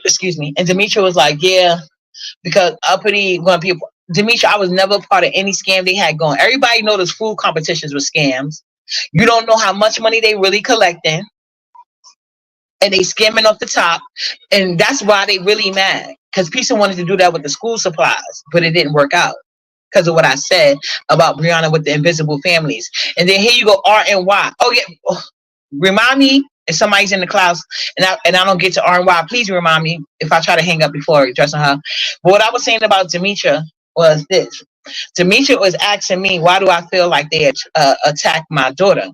excuse me, and Demetra was like, "Yeah," because uppity when people, Demetra, I was never part of any scam they had going. Everybody know those food competitions were scams. You don't know how much money they really collecting, and they skimming off the top, and that's why they really mad because people wanted to do that with the school supplies, but it didn't work out. Because of what I said about Brianna with the invisible families. And then here you go, RNY. Oh, yeah. Oh, remind me if somebody's in the clouds and I don't get to RNY. Please remind me if I try to hang up before addressing her. But what I was saying about Demetra was this. Demetra was asking me, why do I feel like they attacked my daughter?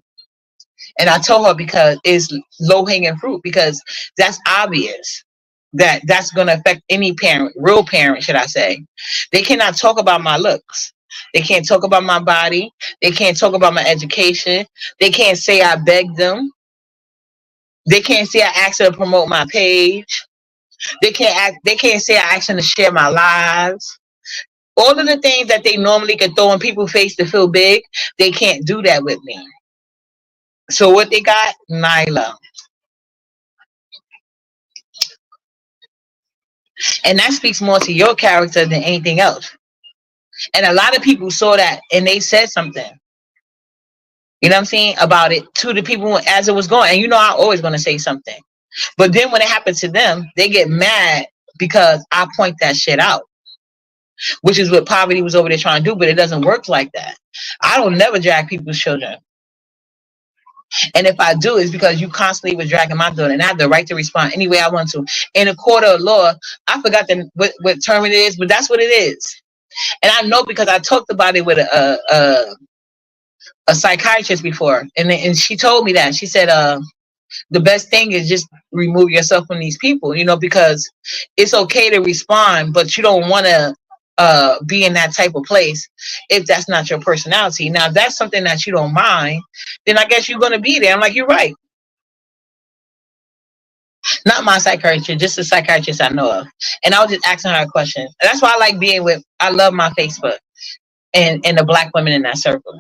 And I told her because it's low-hanging fruit, because that's obvious. That's going to affect any parent, real parent, should I say. They cannot talk about my looks. They can't talk about my body. They can't talk about my education. They can't say I begged them. They can't say I asked her to promote my page. They can't say I asked them to share my lives. All of the things that they normally can throw in people's face to feel big, they can't do that with me. So what they got? Nyla. And that speaks more to your character than anything else. And a lot of people saw that and they said something, you know what I'm saying, about it to the people as it was going. And you know, I'm always going to say something. But then when it happens to them, they get mad because I point that shit out, which is what poverty was over there trying to do. But it doesn't work like that. I don't never drag people's children. And if I do, it's because you constantly was dragging my daughter, and I have the right to respond any way I want to. In a court of law, I forgot what term it is, but that's what it is. And I know because I talked about it with a psychiatrist before, and she told me that. She said, the best thing is just remove yourself from these people, you know, because it's okay to respond, but you don't want to be in that type of place if that's not your personality. Now, if that's something that you don't mind, then I guess you're going to be there. I'm like, you're right. Not my psychiatrist, just a psychiatrist I know of. And I was just asking her a question. And that's why I like being with, I love my Facebook and the black women in that circle.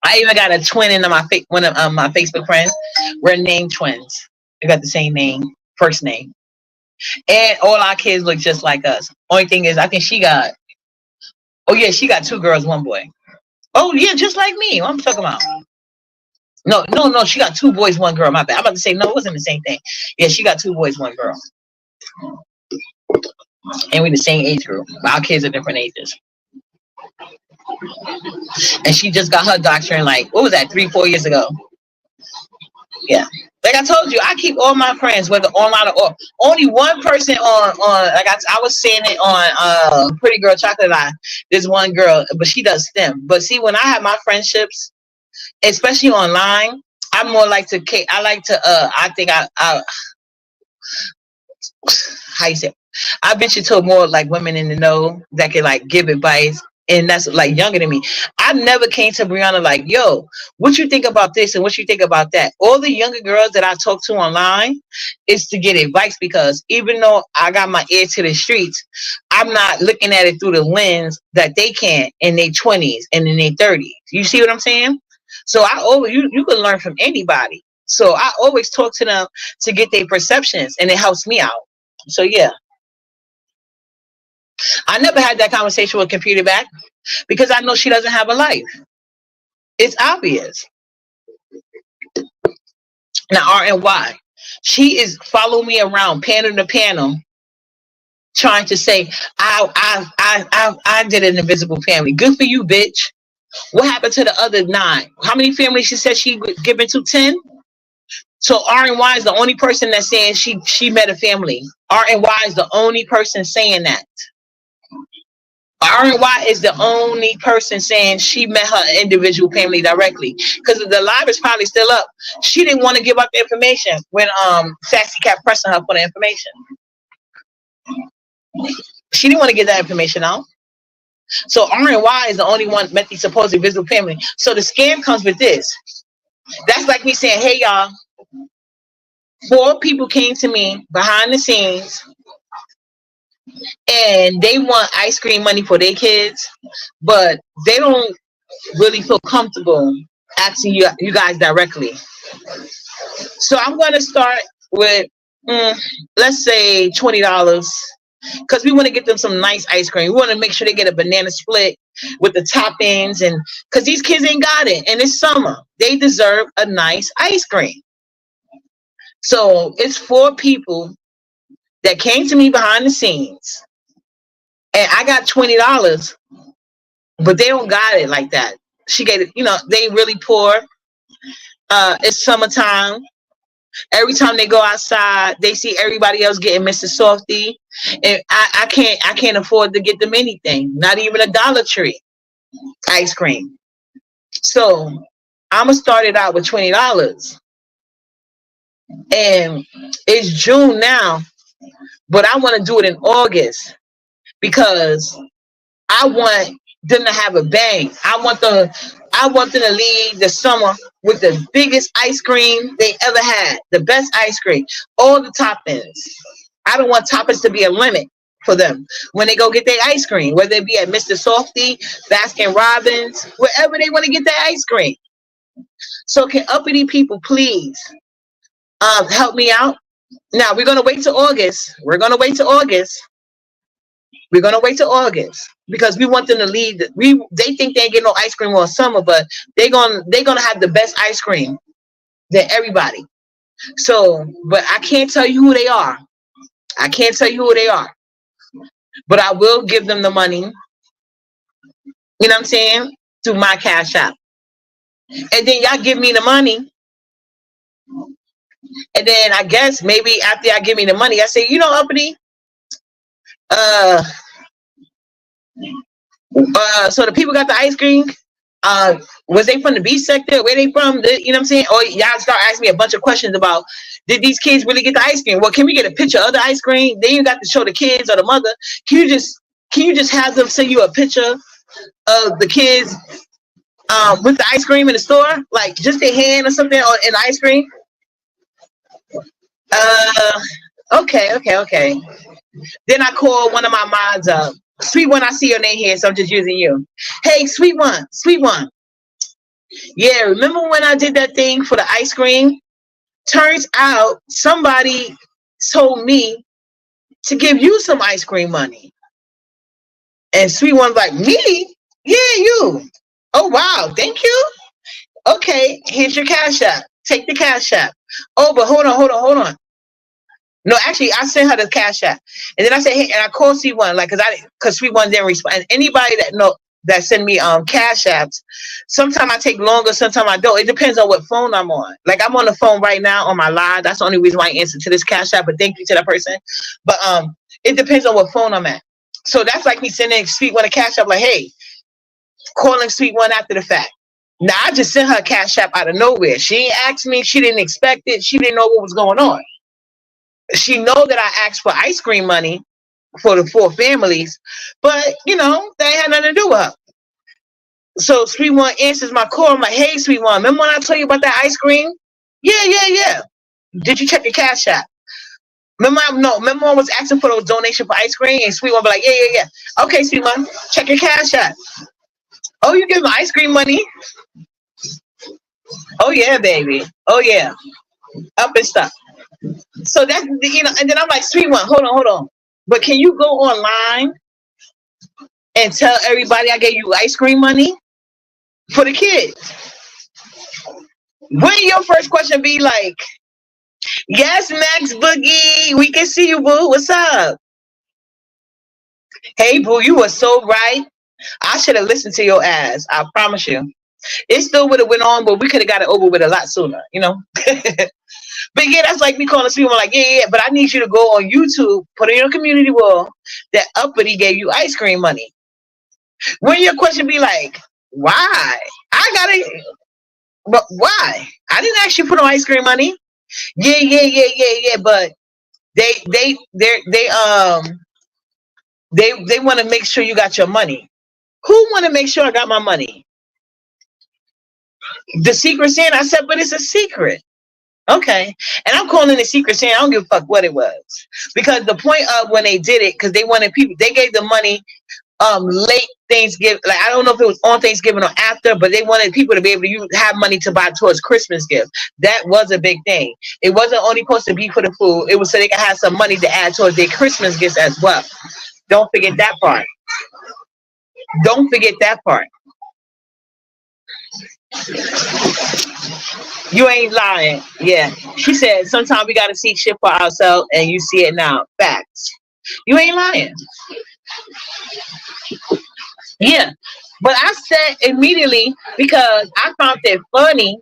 I even got a twin in one of my Facebook friends. We're named twins. We got the same name, first name. And all our kids look just like us. Only thing is, I think she got 2 girls, 1 boy. Oh yeah, just like me. What I'm talking about. No, she got 2 boys, 1 girl. My bad. I'm about to say, no, it wasn't the same thing. Yeah, she got 2 boys, 1 girl. And we're the same age group. Our kids are different ages. And she just got her doctorate like, what was that, 3-4 years ago? Yeah. Like I told you, I keep all my friends, whether online or off. Only one person on like I was saying it on Pretty Girl Chocolate Eye. There's one girl, but she does STEM. But see, when I have my friendships, especially online, I'm more like to, I think I how you say, I venture to more like women in the know that can like give advice. And that's like younger than me. I never came to Brianna like, yo, what you think about this and what you think about that? All the younger girls that I talk to online is to get advice, because even though I got my ear to the streets, I'm not looking at it through the lens that they can in their 20s and in their 30s. You see what I'm saying? So I always, you can learn from anybody. So I always talk to them to get their perceptions, and it helps me out. So yeah. I never had that conversation with Computer Back because I know she doesn't have a life. It's obvious. Now, RNY, she is following me around, panel to panel, trying to say, I did an invisible family. Good for you, bitch. What happened to the other 9? How many families she said she given to? 10? So RNY is the only person that's saying she met a family. RNY is the only person saying that. RNY is the only person saying she met her individual family directly, because the live is probably still up. She didn't want to give up the information when Sassy kept pressing her for the information. She didn't want to get that information out. So RNY is the only one met the supposed invisible family. So the scam comes with this. That's like me saying, hey y'all, 4 people came to me behind the scenes and they want ice cream money for their kids, but they don't really feel comfortable asking you guys directly. So I'm going to start with, let's say $20, because we want to get them some nice ice cream. We want to make sure they get a banana split with the toppings, and because these kids ain't got it, and it's summer, they deserve a nice ice cream. So it's 4 people that came to me behind the scenes, and I got $20, but they don't got it like that. She gave it, they really poor. It's summertime. Every time they go outside, they see everybody else getting Mr. Softy, and I can't afford to get them anything, not even a Dollar Tree ice cream. So I'm gonna start it out with $20, and it's June now, but I want to do it in August because I want them to have a bang. I want them to leave the summer with the biggest ice cream they ever had, the best ice cream, all the toppings. I don't want toppings to be a limit for them when they go get their ice cream, whether it be at Mr. Softy, Baskin Robbins, wherever they want to get their ice cream. So can uppity people please help me out? Now we're gonna wait till August. We're gonna wait till August. We're gonna wait till August because we want them to leave. They think they ain't get no ice cream all summer, but they're gonna have the best ice cream than everybody. So, but I can't tell you who they are. I can't tell you who they are, but I will give them the money. You know what I'm saying? Through my cash app, and then y'all give me the money, and then I guess maybe after y'all give me the money, I say, you know, Uppity, uh, so the people got the ice cream. Was they from the beach sector? Where they from? You know what I'm saying? Or y'all start asking me a bunch of questions about, did these kids really get the ice cream? Well, can we get a picture of the ice cream? Then you got to show the kids or the mother. Can you just have them send you a picture of the kids with the ice cream in the store, like just their hand or something, or in the ice cream? Okay. Then I call one of my mods up. Sweet one, I see your name here, so I'm just using you. Hey, sweet one. Yeah, remember when I did that thing for the ice cream? Turns out somebody told me to give you some ice cream money. And sweet one's like, me? Yeah, you. Oh, wow, thank you. Okay, here's your cash app. Take the cash app. Oh, but hold on. No, actually, I sent her the cash app, and then I said, "Hey," and I called C1, like, cause C1 didn't respond. And anybody that send me cash apps, sometimes I take longer, sometimes I don't. It depends on what phone I'm on. Like I'm on the phone right now on my live. That's the only reason why I answer to this cash app. But thank you to that person. But it depends on what phone I'm at. So that's like me sending Sweet One a cash app, like, hey, calling Sweet One after the fact. Now I just sent her a cash app out of nowhere. She ain't asked me. She didn't expect it. She didn't know what was going on. She know that I asked for ice cream money for the 4 families, but you know, that had nothing to do with her. So Sweet One answers my call. I'm like, hey, Sweet One, remember when I told you about that ice cream? Yeah. Did you check your cash app? Remember when I was asking for those donations for ice cream, and Sweet One be like, yeah. Okay, Sweet One, check your cash app. Oh, you give me ice cream money? Oh yeah, baby. Oh yeah. Up and stuff. So that's, you know, and then I'm like, Sweet One, hold on. But can you go online and tell everybody I gave you ice cream money for the kids? Wouldn't your first question be like, yes, Max Boogie, we can see you, boo. What's up? Hey, boo, you were so right. I should have listened to your ass. I promise you. It still would have went on, but we could have got it over with a lot sooner, you know? But yeah, that's like me calling people like, yeah, but I need you to go on YouTube, put it in your community wall that Uppity gave you ice cream money. When your question be like, why? I got it, but why? I didn't ask you for no ice cream money. Yeah. But they want to make sure you got your money. Who want to make sure I got my money? The Secret Santa. I said, but it's a secret. Okay. And I'm calling it Secret Santa. I don't give a fuck what it was. Because the point of when they did it, because they wanted people, they gave the money late Thanksgiving. Like I don't know if it was on Thanksgiving or after, but they wanted people to be able to have money to buy towards Christmas gifts. That was a big thing. It wasn't only supposed to be for the food. It was so they could have some money to add towards their Christmas gifts as well. Don't forget that part. Don't forget that part. You ain't lying. Yeah. She said, sometimes we got to see shit for ourselves, and you see it now. Facts. You ain't lying. Yeah. But I said immediately because I found it funny.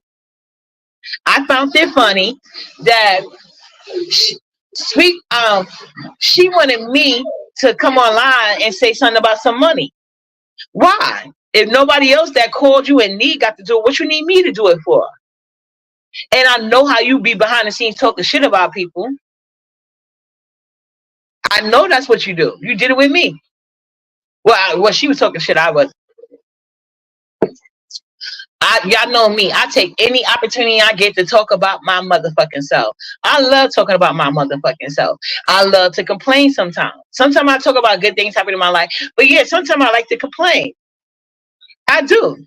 That she wanted me to come online and say something about some money. Why? If nobody else that called you in need got to do it, what you need me to do it for? And I know how you be behind the scenes talking shit about people. I know that's what you do. You did it with me. Well, she was talking shit. I was. Y'all know me. I take any opportunity I get to talk about my motherfucking self. I love talking about my motherfucking self. I love to complain sometimes. Sometimes I talk about good things happening in my life. But yeah, sometimes I like to complain. I do.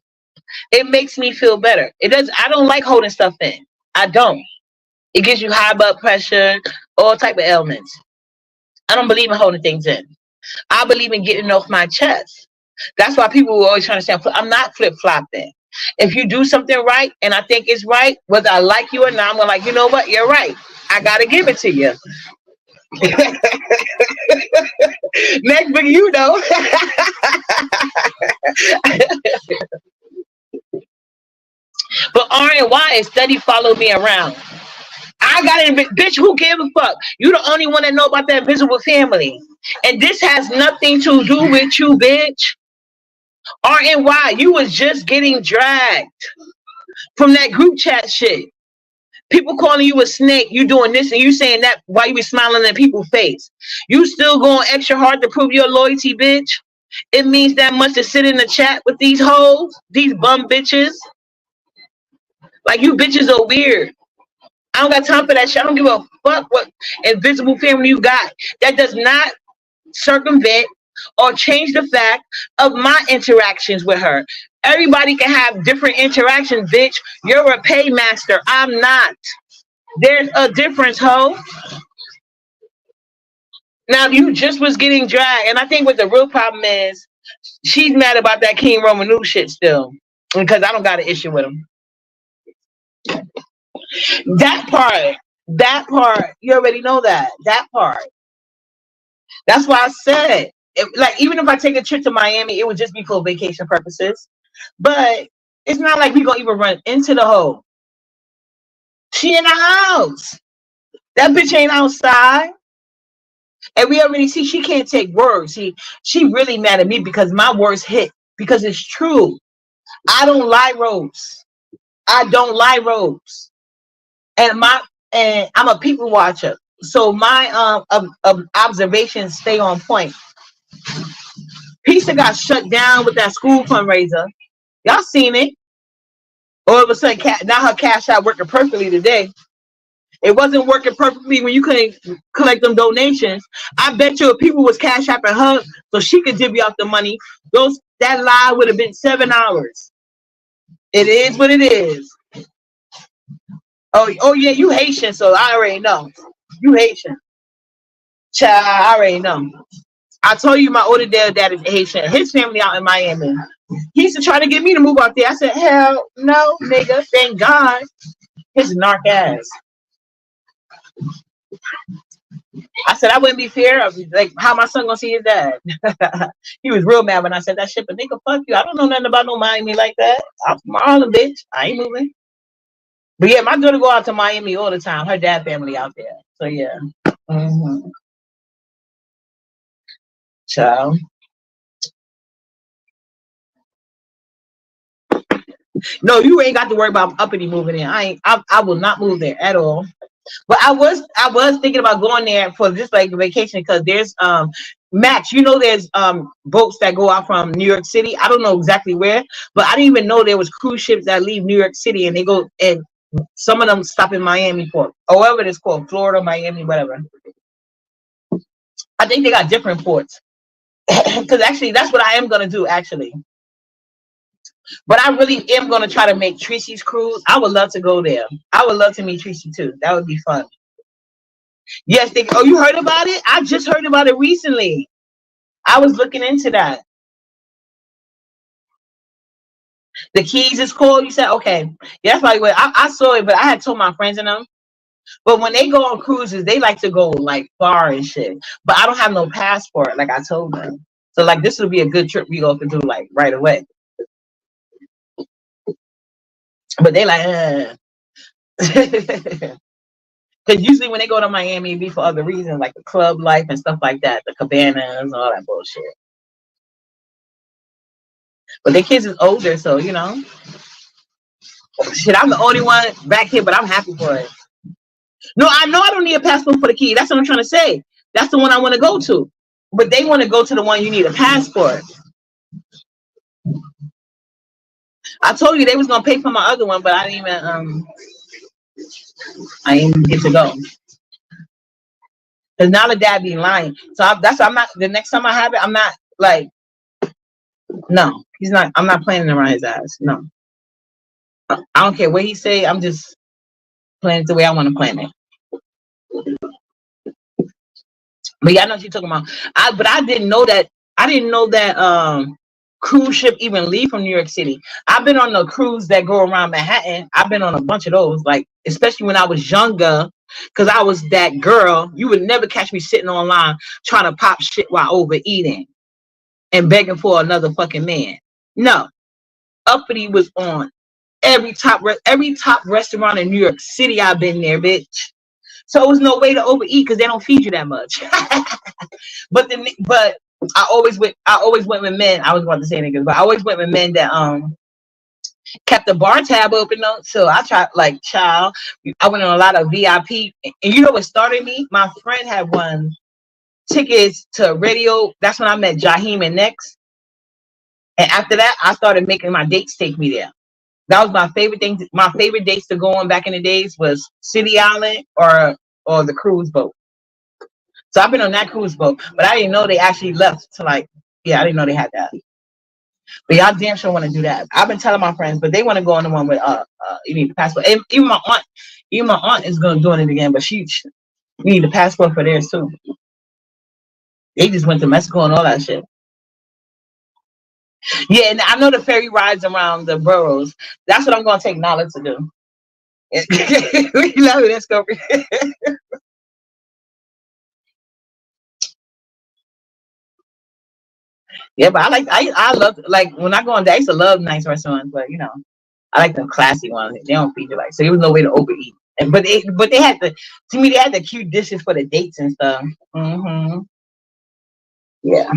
It makes me feel better. It does. I don't like holding stuff in. I don't. It gives you high blood pressure, all type of ailments. I don't believe in holding things in. I believe in getting off my chest. That's why people were always trying to say I'm not flip flopping. If you do something right and I think it's right, whether I like you or not, I'm gonna like, you know what, you're right. I gotta give it to you. Next thing you know. But R and Y is steady follow me around. I got it, bitch. Who gave a fuck? You the only one that know about that invisible family, and this has nothing to do with you, bitch. RNY, you was just getting dragged from that group chat shit. People calling you a snake, you doing this and you saying that while you be smiling in people's face. You still going extra hard to prove your loyalty, bitch. It means that much to sit in the chat with these hoes, these bum bitches. Like, you bitches are weird. I don't got time for that shit. I don't give a fuck what invisible family you got. That does not circumvent or change the fact of my interactions with her. Everybody can have different interactions, bitch. You're a paymaster. I'm not. There's a difference, ho. Now, you just was getting dragged. And I think what the real problem is, she's mad about that King Romanu shit still. Because I don't got an issue with him. That part, you already know that. That part. That's why I said, like, even if I take a trip to Miami, it would just be for vacation purposes. But it's not like we gonna even run into the hole. She in the house. That bitch ain't outside. And we already see she can't take words. She really mad at me because my words hit. Because it's true. I don't lie, Rose. I don't lie, Rose. And I'm a people watcher. So my observations stay on point. Pizza got shut down with that school fundraiser. Y'all seen it. All of a sudden, now her cash out working perfectly today. It wasn't working perfectly when you couldn't collect them donations. I bet you if people was cash apping her so she could divvy out the money, that lie would have been 7 hours. It is what it is. Oh yeah, you Haitian, so I already know. You Haitian. Child, I already know. I told you my older dad is Haitian. His family out in Miami. He used to try to get me to move out there. I said, hell no, nigga. Thank God. His narc ass. I said, I wouldn't be fair. Like, how my son gonna see his dad? He was real mad when I said that shit. But nigga, fuck you. I don't know nothing about no Miami like that. I'm from Harlem, bitch. I ain't moving. But yeah, my daughter go out to Miami all the time. Her dad family out there. So yeah. Mm-hmm. Child. No, you ain't got to worry about uppity moving in. I will not move there at all. But I was thinking about going there for just like a vacation because there's Max, you know, there's boats that go out from New York City. I don't know exactly where, but I didn't even know there was cruise ships that leave New York City and they go, and some of them stop in Miami port, or whatever it's called, Florida, Miami, whatever. I think they got different ports. Because actually that's what I am gonna do actually. But I really am gonna try to make Tracy's cruise. I would love to go there. I would love to meet Tracy too. That would be fun. Yes, you heard about it? I just heard about it recently. I was looking into that. The Keys is called. You said okay. Yeah, that's probably what I saw it, but I had told my friends and them. But when they go on cruises, they like to go like far and shit. But I don't have no passport, like I told them. So like this would be a good trip we go to do like right away. But they like, because usually when they go to Miami, it be for other reasons, like the club life and stuff like that, the cabanas and all that bullshit. But their kids is older, so you know. Shit, I'm the only one back here, but I'm happy for it. No, I know I don't need a passport for the key. That's what I'm trying to say. That's the one I want to go to. But they want to go to the one you need a passport. I told you they was gonna pay for my other one, but I didn't even get to go. Cause now the dad be lying. So I'm not. The next time I have it, I'm not like. No, he's not. I'm not planning around his ass. No. I don't care what he say. I'm just. plan it the way I want to plan it. But yeah, I know what you're talking about. But I didn't know that. I didn't know that cruise ship even leave from New York City. I've been on the cruise that go around Manhattan. I've been on a bunch of those, like especially when I was younger, because I was that girl. You would never catch me sitting online trying to pop shit while overeating and begging for another fucking man. No, uppity was on every top restaurant in New York City. I've been there, bitch. So it was no way to overeat because they don't feed you that much. but I always went with men. I was about to say niggas, but I always went with men that kept the bar tab open though. So I tried like child. I went on a lot of VIP, and you know what started me? My friend had won tickets to radio. That's when I met Jaheim and Next. And after that, I started making my dates take me there. That was my favorite thing. My favorite dates to go on back in the days was City Island or the cruise boat. So I've been on that cruise boat, but I didn't know they actually left to I didn't know they had that. But y'all damn sure want to do that. I've been telling my friends, but they want to go on the one with you need the passport. And even my aunt is going to do it again, but you need the passport for theirs too. They just went to Mexico and all that shit. Yeah, and I know the ferry rides around the boroughs. That's what I'm going to take Nala to do. We love it. Let's go. Yeah, but I love like when I go on dates. I used to love nice restaurants, but you know, I like the classy ones. They don't feed you like so. There was no way to overeat. But they had they had the cute dishes for the dates and stuff. Mm-hmm. Yeah.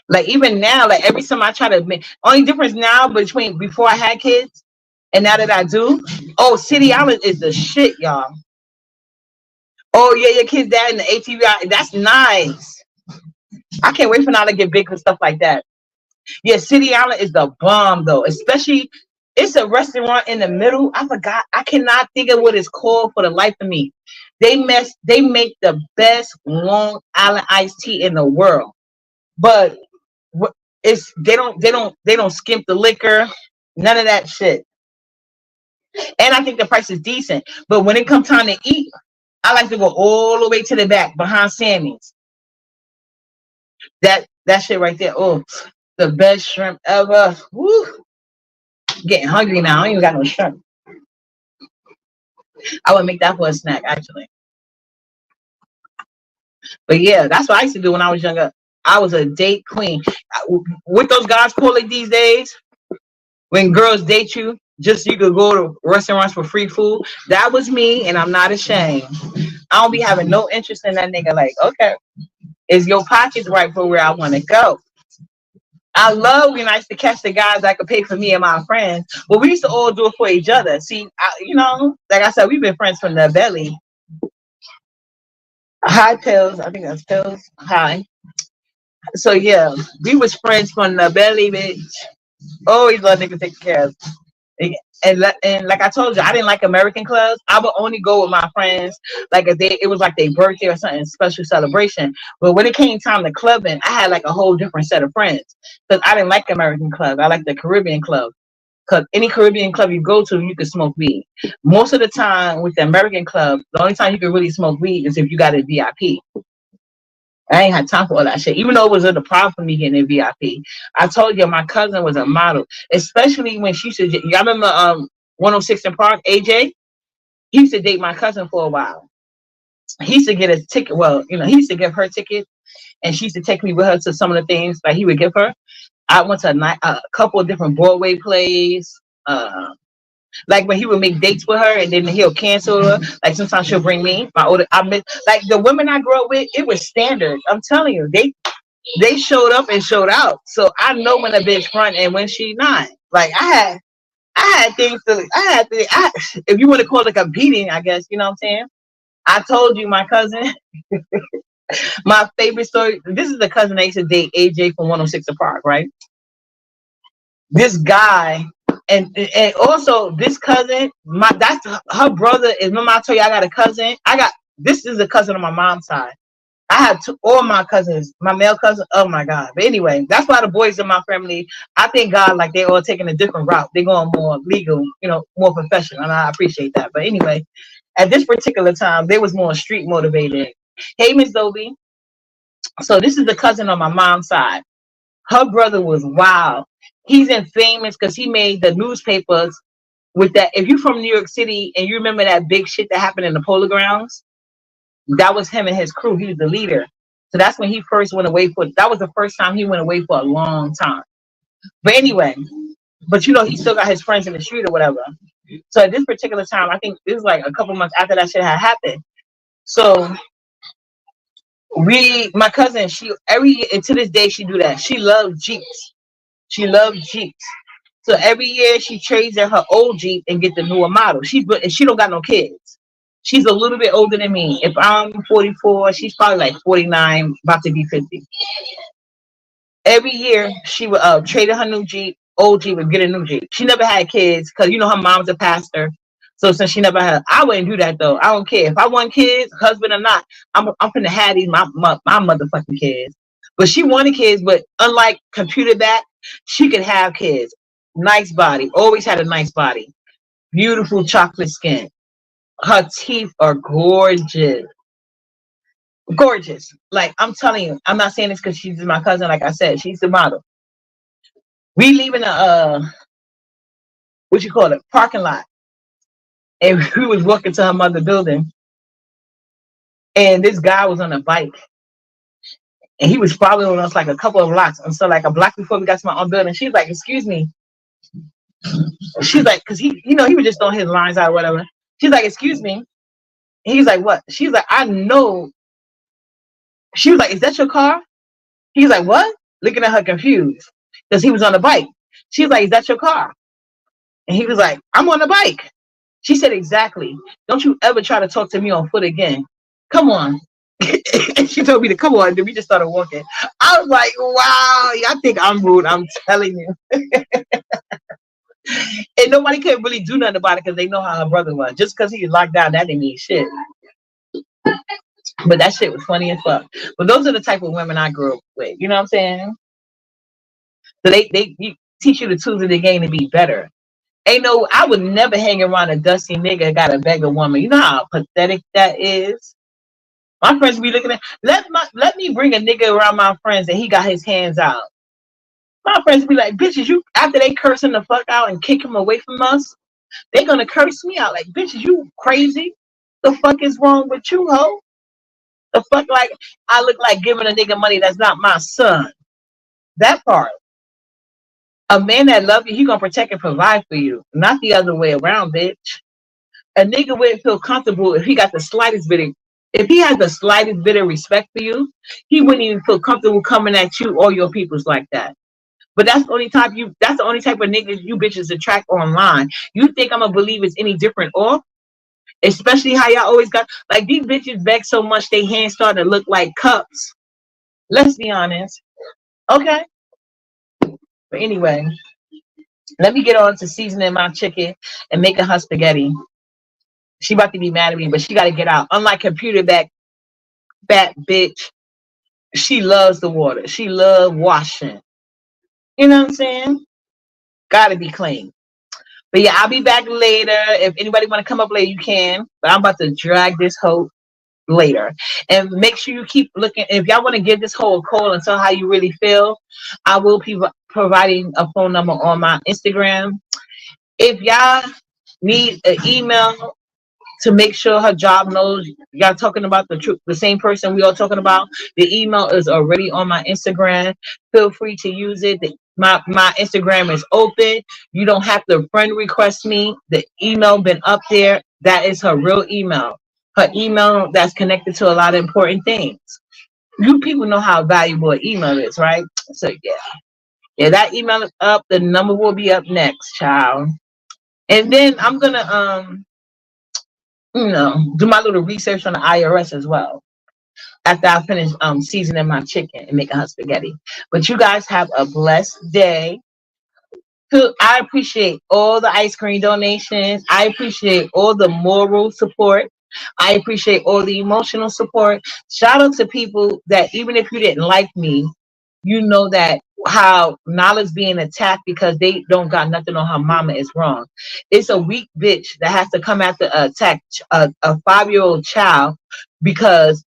Like even now, like every time I try to make only difference now between before I had kids and now that I do. Oh, City Island is the shit, y'all. Oh yeah, your kids dad in the ATV. That's nice. I can't wait for now to get big for stuff like that. Yeah, City Island is the bomb though. Especially it's a restaurant in the middle. I forgot. I cannot think of what it's called for the life of me. They make the best Long Island iced tea in the world. But it's they don't skimp the liquor, none of that shit. And I think the price is decent. But when it comes time to eat, I like to go all the way to the back behind Sammy's. That shit right there. Oh, the best shrimp ever. Woo. Getting hungry now. I ain't even got no shrimp. I would make that for a snack, actually. But yeah, that's what I used to do when I was younger. I was a date queen. What those guys call it these days? When girls date you, just so you could go to restaurants for free food. That was me, and I'm not ashamed. I don't be having no interest in that nigga. Like, okay, is your pockets right for where I want to go? I love when I used to catch the guys that could pay for me and my friends. But we used to all do it for each other. See, like I said, we've been friends from the belly. Hi, Pills. I think that's Pills. Hi. So, yeah, we was friends from the belly, bitch. Always love niggas take care of. And like I told you, I didn't like American clubs. I would only go with my friends like it was like their birthday or something special celebration. But when it came time to clubbing, I had like a whole different set of friends because I didn't like American clubs. I like the Caribbean club because any Caribbean club you go to, you can smoke weed. Most of the time with the American club, the only time you can really smoke weed is if you got a VIP. I ain't had time for all that shit. Even though it was a problem for me getting in VIP. I told you my cousin was a model, especially when she used to. Y'all remember 106 in Park, AJ? He used to date my cousin for a while. He used to get a ticket. Well, he used to give her tickets, and she used to take me with her to some of the things that he would give her. I went to a couple of different Broadway plays. Like when he would make dates with her and then he'll cancel her. Like sometimes she'll bring me like the women I grew up with, it was standard. I'm telling you, they showed up and showed out. So I know when a bitch front and when she not. Like I had things if you want to call it competing, I guess, you know what I'm saying? I told you my cousin, my favorite story. This is the cousin I used to date, AJ from 106 Park, right? This guy. And also this cousin, that's her brother. Remember I told you I got a cousin. This is a cousin on my mom's side. I have all my cousins, my male cousins. Oh my God. But anyway, that's why the boys in my family, I thank God, like they're all taking a different route. They're going more legal, more professional. And I appreciate that. But anyway, at this particular time, they was more street motivated. Hey, Miss Dobie. So this is the cousin on my mom's side. Her brother was wild. He's in famous because he made the newspapers with that. If you're from New York City and you remember that big shit that happened in the Polo Grounds, that was him and his crew. He was the leader. So that's when he first went away for. That was the first time he went away for a long time. But anyway, but he still got his friends in the street or whatever. So at this particular time, I think this was like a couple months after that shit had happened. So my cousin, she every year, and to this day she do that. She loves Jeeps. She loves Jeeps. So every year she trades in her old Jeep and get the newer model. She don't got no kids. She's a little bit older than me. If I'm 44, she's probably like 49, about to be 50. Every year she would trade in her new Jeep, old Jeep, and get a new Jeep. She never had kids because her mom's a pastor. So since she never had, I wouldn't do that though. I don't care if I want kids, husband or not. I'm gonna have these my motherfucking kids. But she wanted kids, but unlike computer back, she could have kids. Nice body, always had a nice body, beautiful chocolate skin. Her teeth are gorgeous. Gorgeous. Like, I'm telling you, I'm not saying this because she's my cousin. Like I said, she's the model. We leaving parking lot. And we was walking to her mother's building. And this guy was on a bike. And he was following us like a couple of blocks. And so like a block before we got to my own building, she's like, excuse me. She's like, because he was just throwing his lines out or whatever. She's like, excuse me. And he's like, what? She's like, I know. She was like, is that your car? He's like, what? Looking at her confused because he was on a bike. She was like, is that your car? And he was like, I'm on a bike. She said, exactly. Don't you ever try to talk to me on foot again. Come on. And she told me to come on. Then we just started walking. I was like, wow, y'all think I'm rude. I'm telling you. And nobody could really do nothing about it because they know how her brother was. Just because he was locked down, that didn't mean shit. But that shit was funny as fuck. But those are the type of women I grew up with. You know what I'm saying? So they teach you the tools of the game to be better. I would never hang around a dusty nigga got a beggar woman. You know how pathetic that is? My friends be looking at, let me bring a nigga around my friends and he got his hands out. My friends be like, bitches, you, after they cursing the fuck out and kick him away from us, they gonna curse me out like, bitches, you crazy? The fuck is wrong with you, ho? The fuck, like, I look like giving a nigga money that's not my son. That part. A man that love you, he gonna protect and provide for you, not the other way around, bitch. A nigga wouldn't feel comfortable if he got the slightest bit of, if he has the slightest bit of respect for you, he wouldn't even feel comfortable coming at you or your peoples like that. But that's the only type of niggas you bitches attract online. You think I'm gonna believe it's any different off? Especially how y'all always got, like, these bitches beg so much they hands start to look like cups. Let's be honest. Okay. But anyway, let me get on to seasoning my chicken and making her spaghetti. She about to be mad at me, but she got to get out. Unlike computer back, fat bitch, she loves the water. She loves washing. You know what I'm saying? Got to be clean. But yeah, I'll be back later. If anybody want to come up later, you can. But I'm about to drag this hoe later. And make sure you keep looking. If y'all want to give this hoe a call and tell how you really feel, I will be providing a phone number on my Instagram. If y'all need an email to make sure her job knows y'all talking about the same person we all talking about, the email is already on my Instagram. Feel free to use it. My Instagram is open. You don't have to friend request me. The email been up there. That is her real email. Her email that's connected to a lot of important things. You people know how valuable an email is, right? So yeah, that email is up. The number will be up next, child. And then I'm gonna do my little research on the IRS as well after I finish seasoning my chicken and making her spaghetti. But you guys have a blessed day. I appreciate all the ice cream donations. I appreciate all the moral support. I appreciate all the emotional support. Shout out to people that even if you didn't like me, you know that how Nala's being attacked because they don't got nothing on her mama is wrong. It's a weak bitch that has to come after attack a 5-year-old child because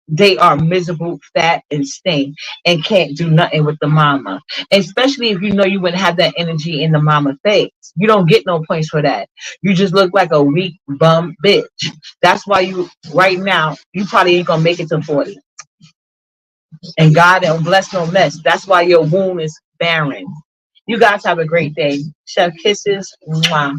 they are miserable, fat, and stink, and can't do nothing with the mama. Especially if you know you wouldn't have that energy in the mama face. You don't get no points for that. You just look like a weak bum bitch. That's why you right now you probably ain't gonna make it to 40. And God don't bless no mess. That's why your womb is barren. You guys have a great day. Chef kisses. Mwah.